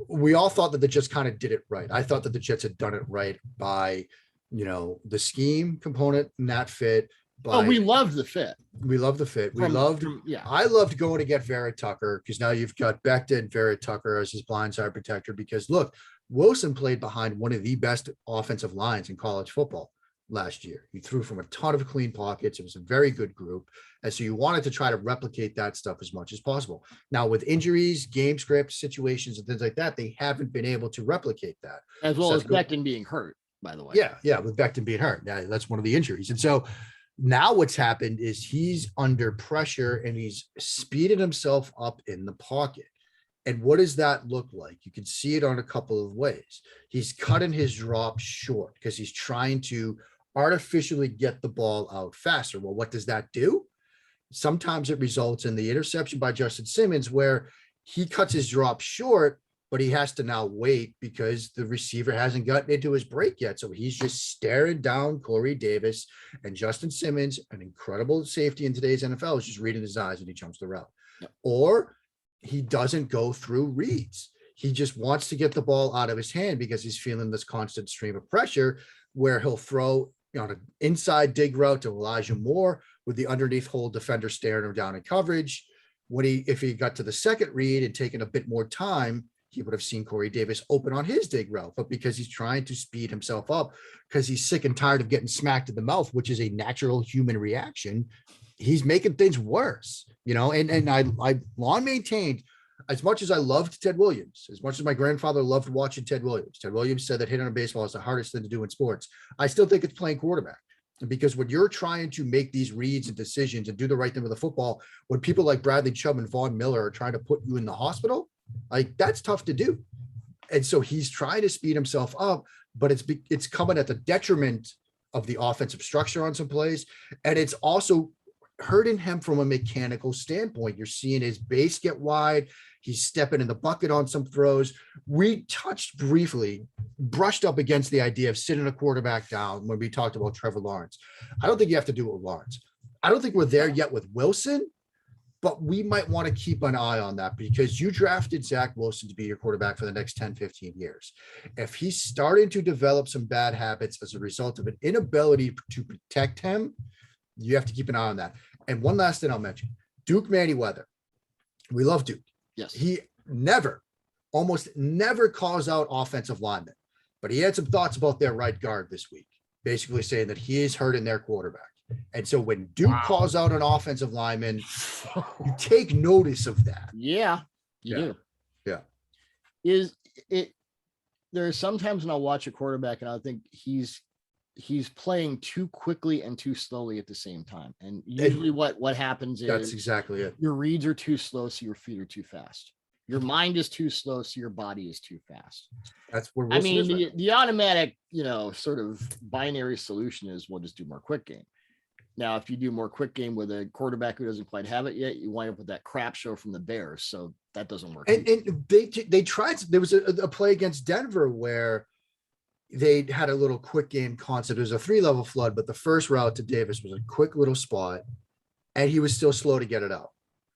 we all thought that the Jets kind of did it right. I thought that the Jets had done it right by, the scheme component and that fit. We loved the fit. We loved the fit. I loved going to get Vera Tucker, because now you've got Becton and Vera Tucker as his blindside protector, because look, Wilson played behind one of the best offensive lines in college football last year. He threw from a ton of clean pockets. It was a very good group. And so you wanted to try to replicate that stuff as much as possible. Now, with injuries, game script situations and things like that, they haven't been able to replicate that. As well as Becton being hurt, by the way. Yeah, with Becton being hurt. That's one of the injuries. And so now what's happened is he's under pressure and he's speeded himself up in the pocket. And what does that look like? You can see it on a couple of ways. He's cutting his drop short because he's trying to artificially get the ball out faster. Well, what does that do? Sometimes it results in the interception by Justin Simmons, where he cuts his drop short, but he has to now wait because the receiver hasn't gotten into his break yet. So he's just staring down Corey Davis, and Justin Simmons, an incredible safety in today's NFL, is just reading his eyes and he jumps the route. Yep. Or he doesn't go through reads. He just wants to get the ball out of his hand because he's feeling this constant stream of pressure where he'll throw an inside dig route to Elijah Moore with the underneath hole defender staring him down in coverage. If he got to the second read and taken a bit more time, he would have seen Corey Davis open on his dig route. But because he's trying to speed himself up, because he's sick and tired of getting smacked in the mouth, which is a natural human reaction, he's making things worse, and I long maintained, as much as I loved Ted Williams, as much as my grandfather loved watching Ted Williams said that hitting a baseball is the hardest thing to do in sports. I still think it's playing quarterback, because when you're trying to make these reads and decisions and do the right thing with the football, when people like Bradley Chubb and Von Miller are trying to put you in the hospital, like, that's tough to do. And so he's trying to speed himself up, but it's coming at the detriment of the offensive structure on some plays. And it's also hurting him from a mechanical standpoint. You're seeing his base get wide. He's stepping in the bucket on some throws. We touched briefly, brushed up against the idea of sitting a quarterback down when we talked about Trevor Lawrence. I don't think you have to do it with Lawrence. I don't think we're there yet with Wilson, but we might want to keep an eye on that, because you drafted Zach Wilson to be your quarterback for the next 10, 15 years. If he's starting to develop some bad habits as a result of an inability to protect him, you have to keep an eye on that. And one last thing I'll mention, Duke Manyweather. We love Duke. Yes. He almost never calls out offensive linemen, but he had some thoughts about their right guard this week, basically saying that he is hurting their quarterback. And so when Duke calls out an offensive lineman, you take notice of that. Yeah, you do. Yeah. There are sometimes when I'll watch a quarterback and I think he's playing too quickly and too slowly at the same time. And usually what happens is that's exactly it. Your reads are too slow, so your feet are too fast. Your mind is too slow, so your body is too fast. That's where the automatic, sort of binary solution is we'll just do more quick game. Now, if you do more quick game with a quarterback who doesn't quite have it yet, you wind up with that crap show from the Bears. So that doesn't work. And they tried. There was a play against Denver where they had a little quick game concept. It was a 3-level flood, but the first route to Davis was a quick little spot, and he was still slow to get it out.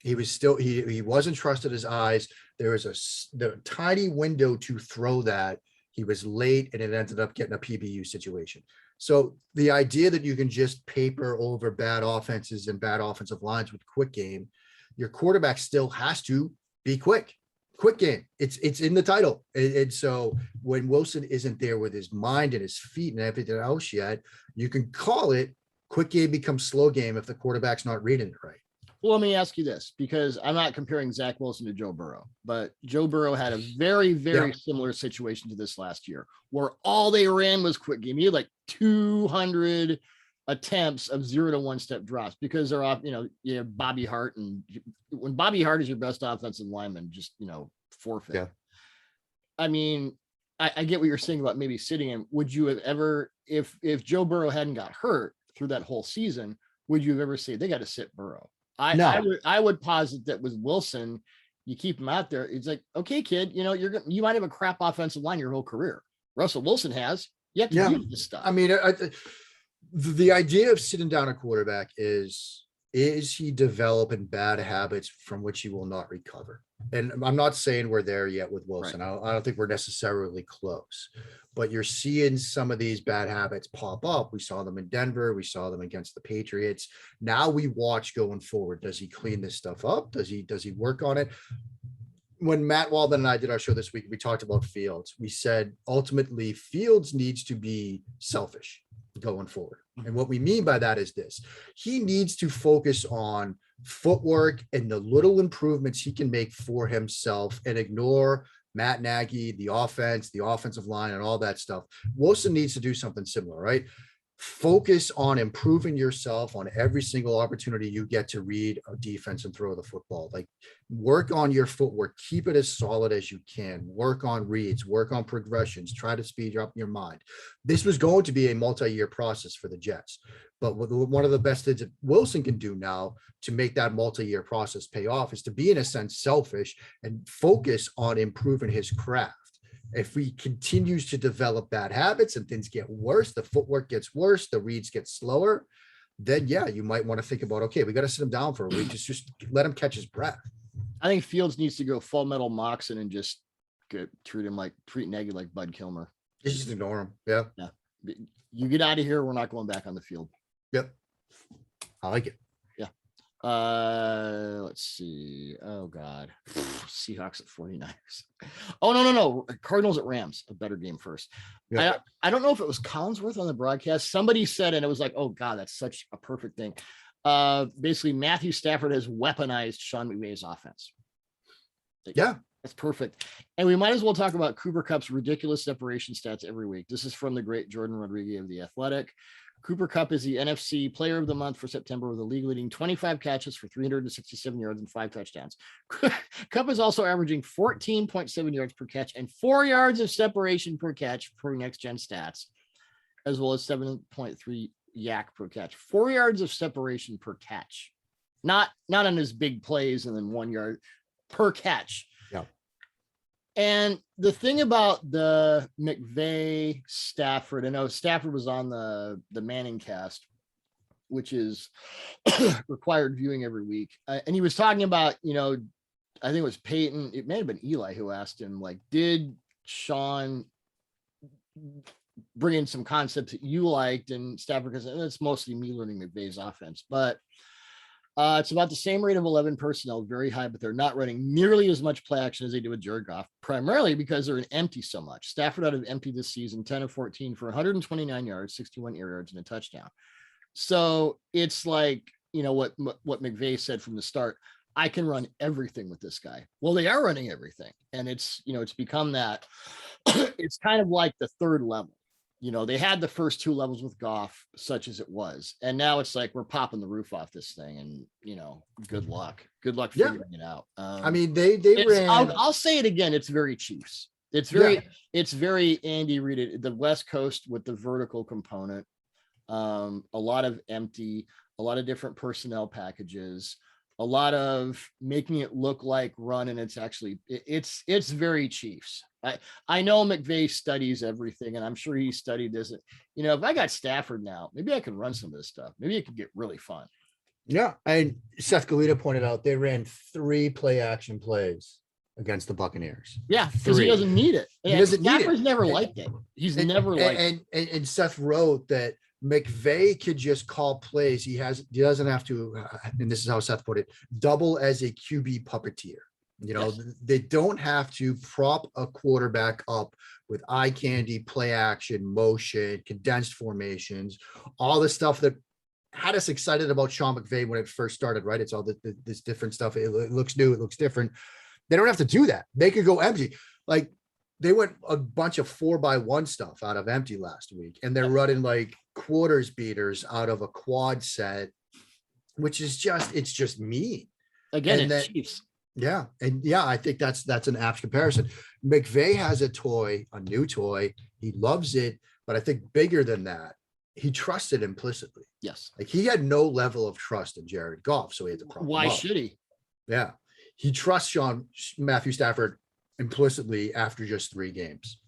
He was still, he wasn't trusted his eyes. There was the tiny window to throw that. He was late, and it ended up getting a PBU situation. So the idea that you can just paper over bad offenses and bad offensive lines with quick game, your quarterback still has to be quick game. It's in the title. And so when Wilson isn't there with his mind and his feet and everything else yet, you can call it quick game becomes slow game if the quarterback's not reading it right. Well, let me ask you this, because I'm not comparing Zach Wilson to Joe Burrow, but Joe Burrow had a very, very similar situation to this last year, where all they ran was quick game. He had like 200 attempts of 0 to 1 step drops because they're off, you have Bobby Hart, and when Bobby Hart is your best offensive lineman, just, forfeit. Yeah. I mean, I get what you're saying about maybe sitting him. Would you have ever, if Joe Burrow hadn't got hurt through that whole season, would you have ever say they got to sit Burrow? I would posit that with Wilson, you keep him out there. It's like, okay, kid, you might have a crap offensive line your whole career. Russell Wilson has. You have to do this stuff. I mean, the idea of sitting down a quarterback is he developing bad habits from which he will not recover? And I'm not saying we're there yet with Wilson. Right. I don't think we're necessarily close, but you're seeing some of these bad habits pop up. We saw them in Denver. We saw them against the Patriots. Now we watch going forward. Does he clean this stuff up? Does he work on it? When Matt Waldman and I did our show this week, we talked about Fields. We said, ultimately, Fields needs to be selfish going forward. And what we mean by that is this: he needs to focus on footwork and the little improvements he can make for himself and ignore Matt Nagy, the offense, the offensive line, and all that stuff. Wilson needs to do something similar, right? Focus on improving yourself on every single opportunity you get to read a defense and throw the football. Like, work on your footwork, keep it as solid as you can, work on reads, work on progressions, try to speed up your mind. This was going to be a multi-year process for the Jets, but one of the best things that Wilson can do now to make that multi-year process pay off is to be, in a sense, selfish and focus on improving his craft. If he continues to develop bad habits and things get worse, the footwork gets worse, the reads get slower, then you might want to think about, okay, we got to sit him down for a week. Just let him catch his breath. I think Fields needs to go full metal Moxon and just treat Nagy like Bud Kilmer. Just ignore him. Yeah. Yeah. You get out of here. We're not going back on the field. Yep. I like it. Yeah. Let's see. Oh God. Seahawks at 49ers. Oh, no. Cardinals at Rams. A better game first. Yep. I don't know if it was Collinsworth on the broadcast. Somebody said, and it was like, oh God, that's such a perfect thing. Basically Matthew Stafford has weaponized Sean McVay's offense. Yeah. That's perfect. And we might as well talk about Cooper Kupp's ridiculous separation stats every week. This is from the great Jordan Rodriguez of The Athletic. Cooper Kupp is the NFC Player of the Month for September with a league-leading 25 catches for 367 yards and 5 touchdowns. Kupp is also averaging 14.7 yards per catch and 4 yards of separation per catch per next-gen stats, as well as 7.3 yak per catch. 4 yards of separation per catch. Not on his big plays and then 1 yard per catch. Yeah. And the thing about the McVay Stafford, I know Stafford was on the Manning cast, which is required viewing every week. And he was talking about, I think it was Peyton. It may have been Eli who asked him, like, did Sean bring in some concepts that you liked? And Stafford, because it's mostly me learning McVay's offense, but it's about the same rate of 11 personnel, very high, but they're not running nearly as much play action as they do with Jared Goff, primarily because they're in empty so much. Stafford out of empty this season, 10 of 14 for 129 yards, 61 air yards, and a touchdown. So it's like, what McVay said from the start, I can run everything with this guy. Well, they are running everything. And it's become that. It's kind of like the third level. They had the first 2 levels with Goff, such as it was. And now it's like, we're popping the roof off this thing. And, good luck figuring it out. They ran. I'll say it again. It's very Chiefs. It's very Andy Reid, the West Coast with the vertical component. A lot of empty, a lot of different personnel packages, a lot of making it look like run. And it's very Chiefs. I know McVay studies everything, and I'm sure he studied this. If I got Stafford now, maybe I can run some of this stuff. Maybe it could get really fun. Yeah. And Seth Galita pointed out they ran 3 play action plays against the Buccaneers. Yeah, because he doesn't need it. Stafford's never liked it. He's never liked it. And Seth wrote that McVay could just call plays. He doesn't have to, and this is how Seth put it, double as a QB puppeteer. Yes. They don't have to prop a quarterback up with eye candy, play action, motion, condensed formations, all the stuff that had us excited about Sean McVay when it first started, right? It's all this different stuff. It looks new. It looks different. They don't have to do that. They could go empty. Like, they went a bunch of 4x1 stuff out of empty last week, and they're running like quarters beaters out of a quad set, which is just mean. Again, it's Chiefs. Yeah. And yeah, I think that's an apt comparison. McVay has a new toy. He loves it, but I think bigger than that, he trusted implicitly. Yes. Like, he had no level of trust in Jared Goff, so he had to prop him up. Why should he? Yeah. He trusts Matthew Stafford implicitly after just 3 games.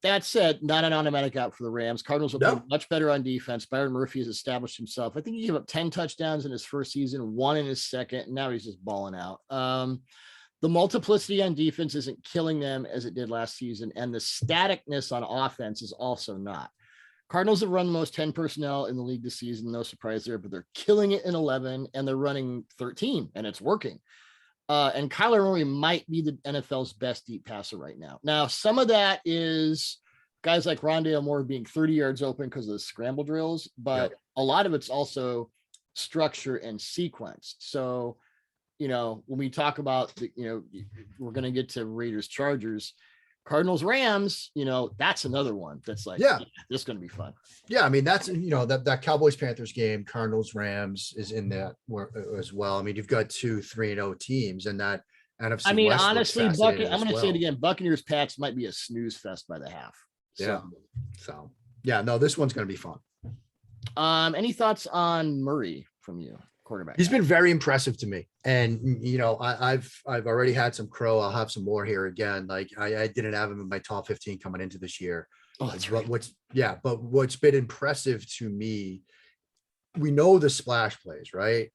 That said, not an automatic out for the Rams. Cardinals are much better on defense. Byron Murphy has established himself. I think he gave up 10 touchdowns in his first season, 1 in his second, and now he's just balling out. The multiplicity on defense isn't killing them as it did last season, and the staticness on offense is also not. Cardinals have run the most 10 personnel in the league this season. No surprise there, but they're killing it in 11, and they're running 13, and it's working. And Kyler Murray might be the NFL's best deep passer right now. Now, some of that is guys like Rondale Moore being 30 yards open because of the scramble drills, but a lot of it's also structure and sequence. So, when we talk about, we're going to get to Raiders, Chargers, Cardinals, Rams, that's another one that's like, this is going to be fun. Yeah. I mean, that's, that Cowboys Panthers game, Cardinals, Rams is in that as well. I mean, you've got 2 3-0 teams, and that NFC. I mean, West honestly, I'm going to say it again. Buccaneers Pats might be a snooze fest by the half. So no, this one's going to be fun. Any thoughts on Murray from you? Quarterback. He's been very impressive to me. And, I've already had some crow. I'll have some more here again. Like, I didn't have him in my top 15 coming into this year. Oh, that's right. But what's been impressive to me, we know the splash plays, right?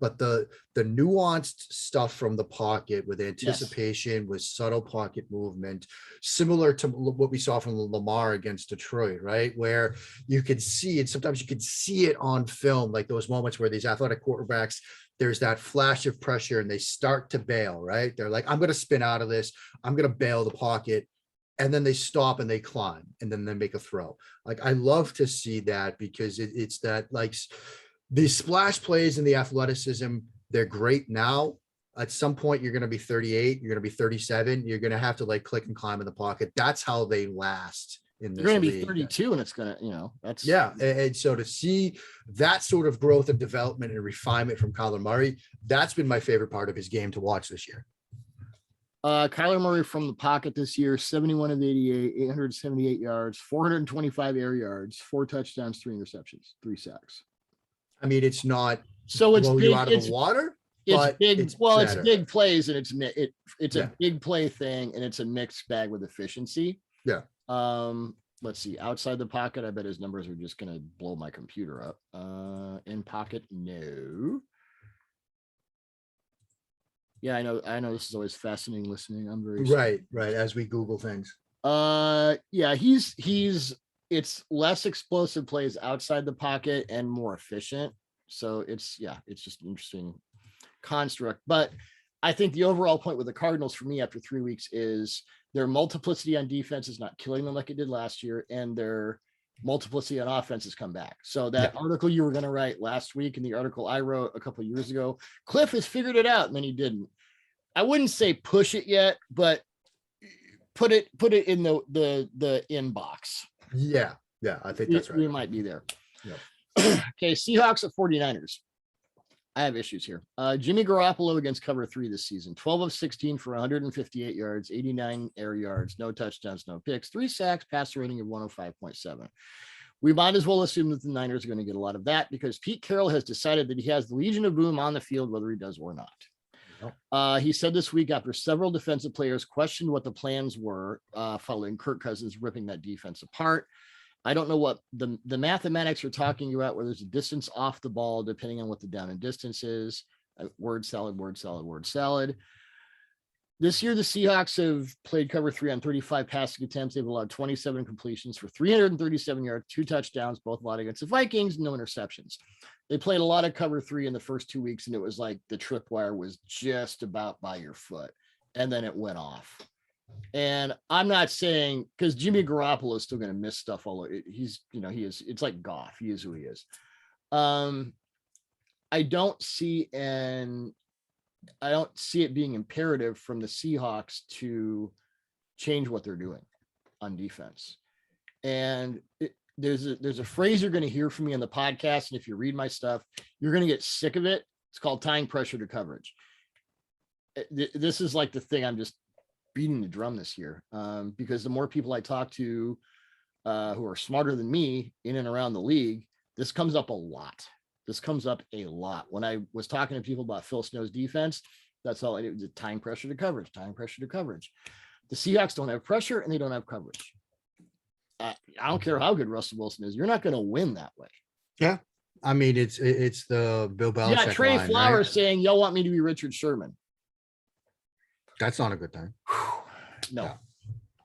but the nuanced stuff from the pocket with anticipation, with subtle pocket movement, similar to what we saw from Lamar against Detroit, right? Where you could see it, sometimes you could see it on film, like those moments where these athletic quarterbacks, there's that flash of pressure and they start to bail, right? They're like, I'm going to spin out of this. I'm going to bail the pocket. And then they stop and they climb and then they make a throw. Like, I love to see that because it's that, like, these splash plays and the athleticism, they're great now. At some point, you're going to be 38, you're going to be 37, you're going to have to like click and climb in the pocket. That's how they last in this You're going to be league. 32 and it's going to, that's. Yeah. And so to see that sort of growth and development and refinement from Kyler Murray, that's been my favorite part of his game to watch this year. Kyler Murray from the pocket this year, 71 of 88, 878 yards, 425 air yards, 4 touchdowns, 3 interceptions, 3 sacks. I mean, it's not so it's blow big, you out of the water. It's big. It's big plays and it's Yeah. a big play thing and it's a mixed bag with efficiency. Yeah. Let's see. Outside the pocket, I bet his numbers are just going to blow my computer up. In pocket, no. Yeah, I know this is always fascinating listening. I'm very right. As we Google things. Yeah, it's less explosive plays outside the pocket and more efficient. So it's just an interesting construct. But I think the overall point with the Cardinals for me after 3 weeks is their multiplicity on defense is not killing them like it did last year, and their multiplicity on offense has come back. So that article you were going to write last week and the article I wrote a couple of years ago, Cliff has figured it out and then he didn't. I wouldn't say push it yet, but put it in the inbox. Yeah, I think that's right. We might be there. Yep. Okay, Seahawks at 49ers. I have issues here. Jimmy Garoppolo against cover 3 this season, 12 of 16 for 158 yards, 89 air yards, no touchdowns, no picks, 3 sacks, passer rating of 105.7. We might as well assume that the Niners are going to get a lot of that because Pete Carroll has decided that he has the Legion of Boom on the field, whether he does or not. He said this week after several defensive players questioned what the plans were following Kirk Cousins ripping that defense apart. I don't know what the mathematics are talking about, where there's a distance off the ball, depending on what the down and distance is. Word salad, word salad, word salad. This year, the Seahawks have played cover 3 on 35 passing attempts. They've allowed 27 completions for 337 yards, 2 touchdowns, both allowed against the Vikings, no interceptions. They played a lot of cover 3 in the first 2 weeks, and it was like the tripwire was just about by your foot, and then it went off. And I'm not saying, because Jimmy Garoppolo is still going to miss stuff all over. He is. It's like Goff. He is who he is. I don't see it being imperative from the Seahawks to change what they're doing on defense. And there's a phrase you're going to hear from me on the podcast, and if you read my stuff, you're going to get sick of it. It's called tying pressure to coverage. This is like the thing I'm just beating the drum this year, because the more people I talk to who are smarter than me in and around the league, this comes up a lot. When I was talking to people about Phil Snow's defense, that's all I did, tying pressure to coverage. The Seahawks don't have pressure and they don't have coverage. I don't care how good Russell Wilson is. You're not going to win that way. Yeah. I mean, it's the Bill Belichick. Yeah, Trey line, Flowers right? saying, y'all want me to be Richard Sherman. That's not a good thing. No.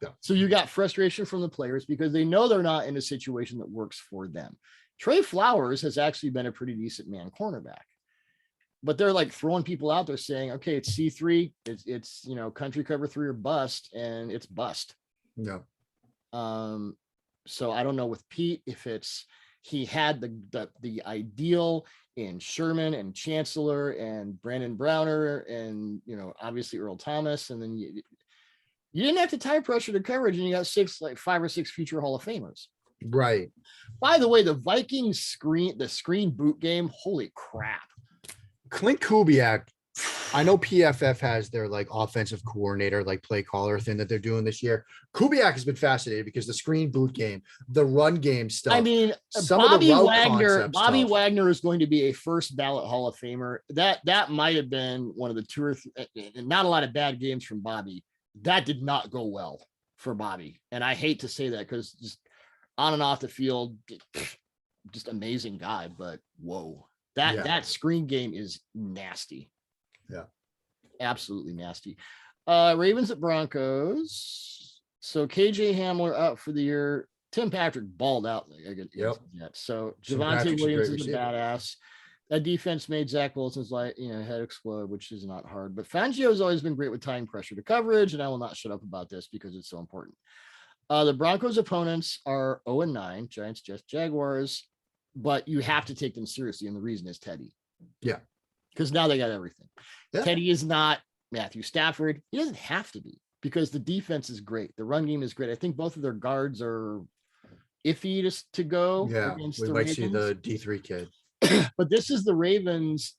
Yeah. So you got frustration from the players because they know they're not in a situation that works for them. Trey Flowers has actually been a pretty decent man cornerback, but they're like throwing people out there saying, okay, it's C3, it's country cover 3 or bust, and it's bust. No. So I don't know with Pete if he had the ideal in Sherman and Chancellor and Brandon Browner and obviously Earl Thomas, and then you didn't have to tie pressure to coverage, and you got 5 or 6 future Hall of Famers. Right. By the way, the Vikings screen boot game, holy crap. Clint Kubiak, I know PFF has their like offensive coordinator, like play caller thing that they're doing this year. Kubiak has been fascinated because the screen boot game, the run game stuff. I mean, Bobby Wagner is going to be a first ballot Hall of Famer. That might have been one of the 2 or 3, not a lot of bad games from Bobby. That did not go well for Bobby. And I hate to say that because just on and off the field, just amazing guy, but whoa, That screen game is nasty. Yeah. Absolutely nasty. Ravens at Broncos. So KJ Hamler out for the year. Tim Patrick balled out. So Javonte Williams is a badass. That defense made Zach Wilson's head explode, which is not hard. But Fangio has always been great with tying pressure to coverage, and I will not shut up about this because it's so important. The Broncos' opponents are 0-9, Giants, Jets, Jaguars, but you have to take them seriously, and the reason is Teddy. Yeah. Because now they got everything. Yeah. Teddy is not Matthew Stafford. He doesn't have to be because the defense is great. The run game is great. I think both of their guards are iffy to go. Yeah, against we the might Ravens. see the D3 kid. But this is the Ravens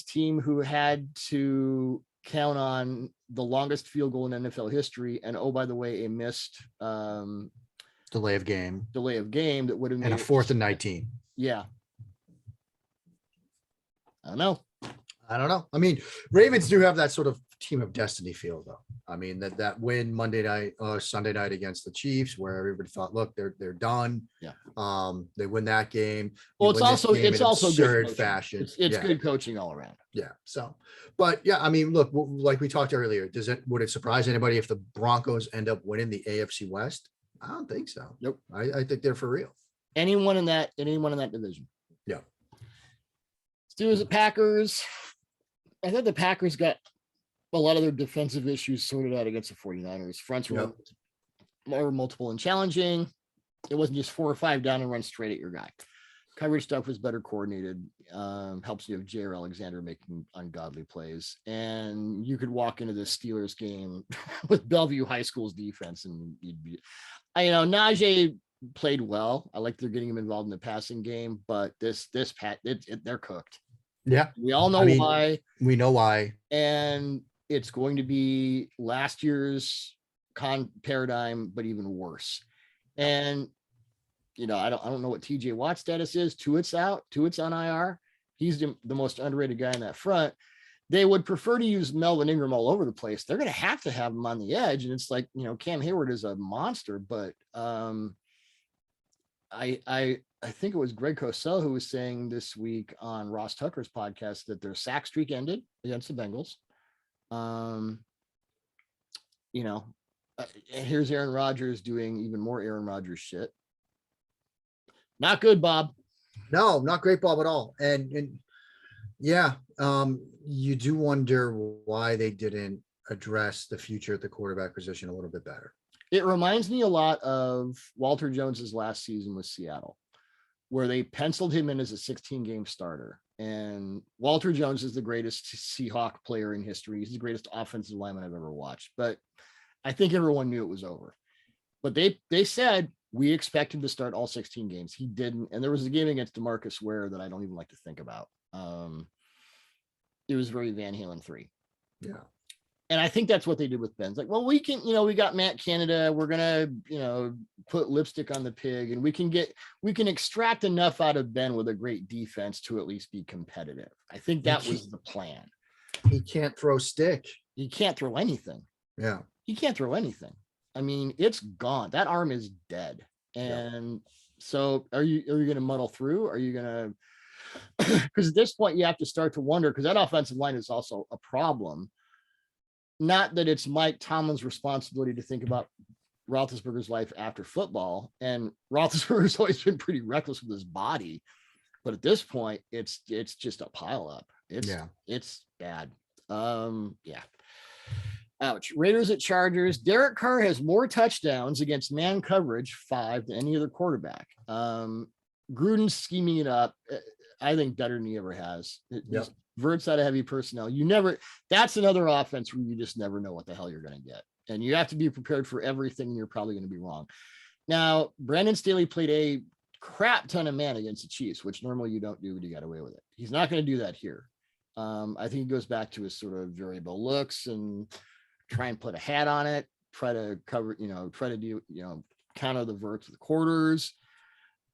team who had to count on the longest field goal in NFL history. And oh, by the way, a missed delay of game that would have made and a 4th and 19. Yeah. I don't know. I mean, Ravens do have that sort of team of destiny feel, though. I mean, that win Monday night, Sunday night against the Chiefs, where everybody thought, look, they're done. Yeah. They win that game. Well, it's also absurd good fashion. It's good coaching all around. Yeah. So, but yeah, I mean, look, like we talked earlier, would it surprise anybody if the Broncos end up winning the AFC West? I don't think so. Nope. I think they're for real. Anyone in that division. Yeah. Steelers at Packers. I thought the Packers got a lot of their defensive issues sorted out against the 49ers. Fronts were more multiple and challenging. It wasn't just 4 or 5 down and run straight at your guy. Coverage stuff was better coordinated. Helps you have J.R. Alexander making ungodly plays. And you could walk into the Steelers game with Bellevue High School's defense and you'd be, Najee played well. I like they're getting him involved in the passing game, but they're cooked. Yeah. We all know why. We know why. And it's going to be last year's paradigm, but even worse. And, I don't know what TJ Watt's status is. Tuitt's out. Tuitt's on IR. He's the most underrated guy in that front. They would prefer to use Melvin Ingram all over the place. They're going to have him on the edge. And it's like, Cam Hayward is a monster, but I think it was Greg Cosell who was saying this week on Ross Tucker's podcast that their sack streak ended against the Bengals. Here's Aaron Rodgers doing even more Aaron Rodgers shit. Not good, Bob. No, not great, Bob, at all. And yeah, you do wonder why they didn't address the future at the quarterback position a little bit better. It reminds me a lot of Walter Jones's last season with Seattle, where they penciled him in as a 16-game starter. And Walter Jones is the greatest Seahawk player in history. He's the greatest offensive lineman I've ever watched. But I think everyone knew it was over. But they said, we expect him to start all 16 games. He didn't. And there was a game against DeMarcus Ware that I don't even like to think about. It was very Van Halen 3. Yeah. And I think that's what they did with Ben. It's like, well, we can, we got Matt Canada. We're going to, put lipstick on the pig and we can extract enough out of Ben with a great defense to at least be competitive. I think that was the plan. He can't throw stick. He can't throw anything. Yeah. He can't throw anything. I mean, it's gone. That arm is dead. And so are you going to muddle through? Are you going to, because at this point you have to start to wonder, because that offensive line is also a problem. Not that it's Mike Tomlin's responsibility to think about Roethlisberger's life after football. And Roethlisberger's always been pretty reckless with his body. But at this point, it's just a pile up. It's bad. Ouch. Raiders at Chargers. Derek Carr has more touchdowns against man coverage, 5, than any other quarterback. Gruden's scheming it up, I think, better than he ever has. Verts out of heavy personnel. That's another offense where you just never know what the hell you're going to get. And you have to be prepared for everything. And you're probably going to be wrong. Now, Brandon Staley played a crap ton of man against the Chiefs, which normally you don't do, but he got away with it. He's not going to do that here. I think he goes back to his sort of variable looks and try and put a hat on it, try to cover, try to do, counter the verts with quarters.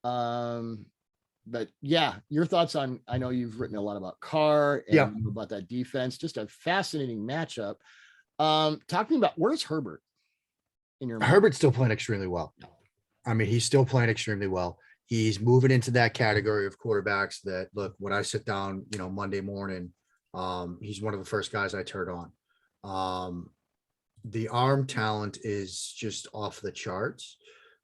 But yeah, your thoughts on, I know you've written a lot about Carr and about that defense, just a fascinating matchup. Talking about, where's Herbert in your mind? Herbert's still playing extremely well. I mean, he's still playing extremely well. He's moving into that category of quarterbacks that, look, when I sit down, Monday morning, he's one of the first guys I turn on. The arm talent is just off the charts,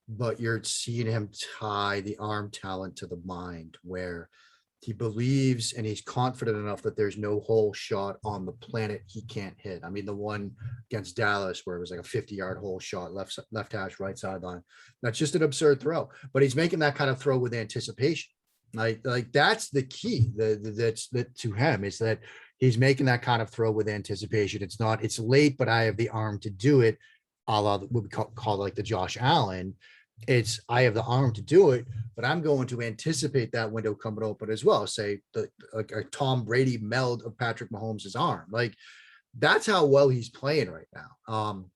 but you're seeing him tie the arm talent to the mind, where he believes and he's confident enough that there's no whole shot on the planet he can't hit. I mean, the one against Dallas where it was like a 50-yard hole shot, left hash, right sideline. That's just an absurd throw, but he's making that kind of throw with anticipation. Like that's the key that's to him, is that he's making that kind of throw with anticipation. It's late, but I have the arm to do it. A la what we call like the Josh Allen. It's, I have the arm to do it, but I'm going to anticipate that window coming open as well. Say like a Tom Brady meld of Patrick Mahomes' arm. Like, that's how well he's playing right now.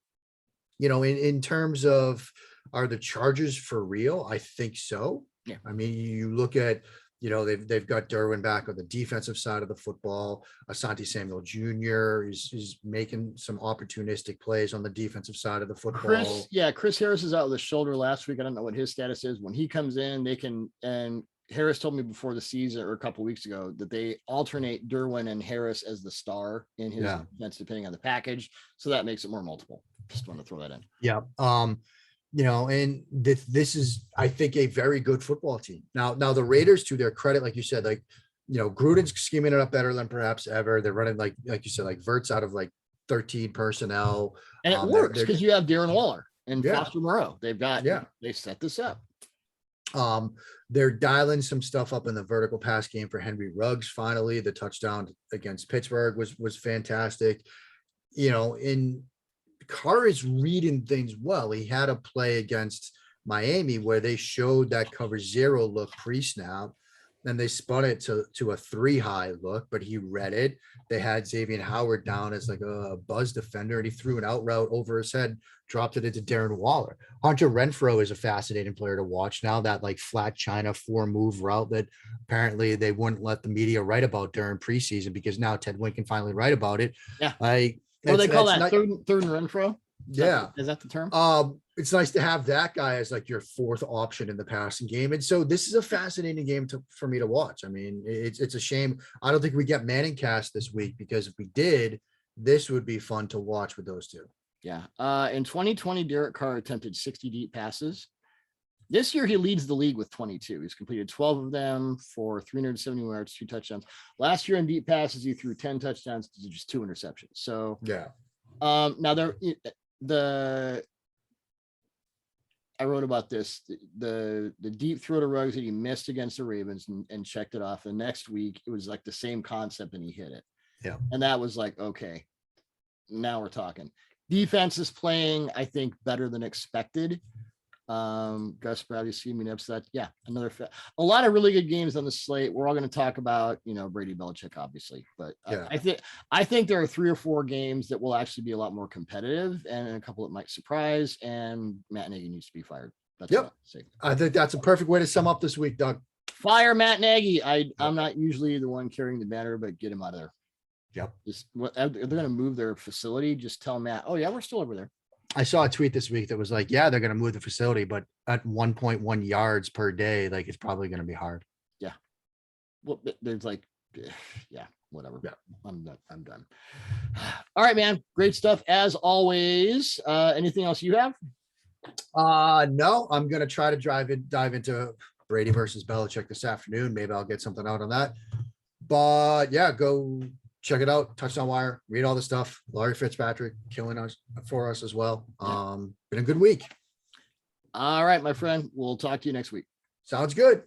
In terms of, are the Chargers for real? I think so. Yeah. I mean, you look at, they've got Derwin back on the defensive side of the football. Asante Samuel Jr. is making some opportunistic plays on the defensive side of the football. Chris Harris is out with a shoulder last week. I don't know what his status is. When he comes in, and Harris told me before the season or a couple of weeks ago that they alternate Derwin and Harris as the star in his defense, depending on the package. So that makes it more multiple. Just want to throw that in. Yeah. And this is, I think, a very good football team. Now the Raiders, to their credit, like you said, Gruden's scheming it up better than perhaps ever. They're running like you said, like Verts out of like 13 personnel. And it works because you have Darren Waller and Foster Moreau. They set this up. They're dialing some stuff up in the vertical pass game for Henry Ruggs. Finally, the touchdown against Pittsburgh was fantastic. Carr is reading things well. He had a play against Miami where they showed that cover 0 look pre-snap, and they spun it to a 3 high look, but he read it. They had Xavier Howard down as like a buzz defender, and he threw an out route over his head, dropped it into Darren Waller. Hunter Renfrow is a fascinating player to watch now. That like flat China 4-move route that apparently they wouldn't let the media write about during preseason, because now Ted Wynn can finally write about it. Yeah. They call that third and Renfrow. Is that the term? It's nice to have that guy as like your 4th option in the passing game. And so this is a fascinating game for me to watch. I mean, it's a shame I don't think we get Manning cast this week, because if we did, this would be fun to watch with those two. Yeah. In 2020, Derek Carr attempted 60 deep passes. This year, he leads the league with 22. He's completed 12 of them for 370 yards, 2 touchdowns. Last year in deep passes, he threw 10 touchdowns to just 2 interceptions. So yeah. Now I wrote about this, the deep throw to Ruggs that he missed against the Ravens and checked it off. The next week, it was like the same concept and he hit it. Yeah. And that was like, okay, now we're talking. Defense is playing, I think, better than expected. Gus Bradley scheming up. So that, a lot of really good games on the slate. We're all going to talk about, Brady-Belichick, obviously, but I think there are 3 or 4 games that will actually be a lot more competitive, and a couple that might surprise. And Matt Nagy needs to be fired. That's all I think that's a perfect way to sum up this week, Doug. Fire Matt Nagy. I'm not usually the one carrying the banner, but get him out of there. Yep. They're going to move their facility. Just tell Matt, oh yeah, we're still over there. I saw a tweet this week that was like, they're going to move the facility, but at 1.1 yards per day, like it's probably going to be hard. Yeah. Well, there's like, whatever. Yeah. I'm done. All right, man. Great stuff as always. Anything else you have? No, I'm going to try to dive into Brady versus Belichick this afternoon. Maybe I'll get something out on that, but go check it out. Touchdown Wire, read all the stuff. Laurie Fitzpatrick killing us for us as well. Been a good week. All right, my friend. We'll talk to you next week. Sounds good.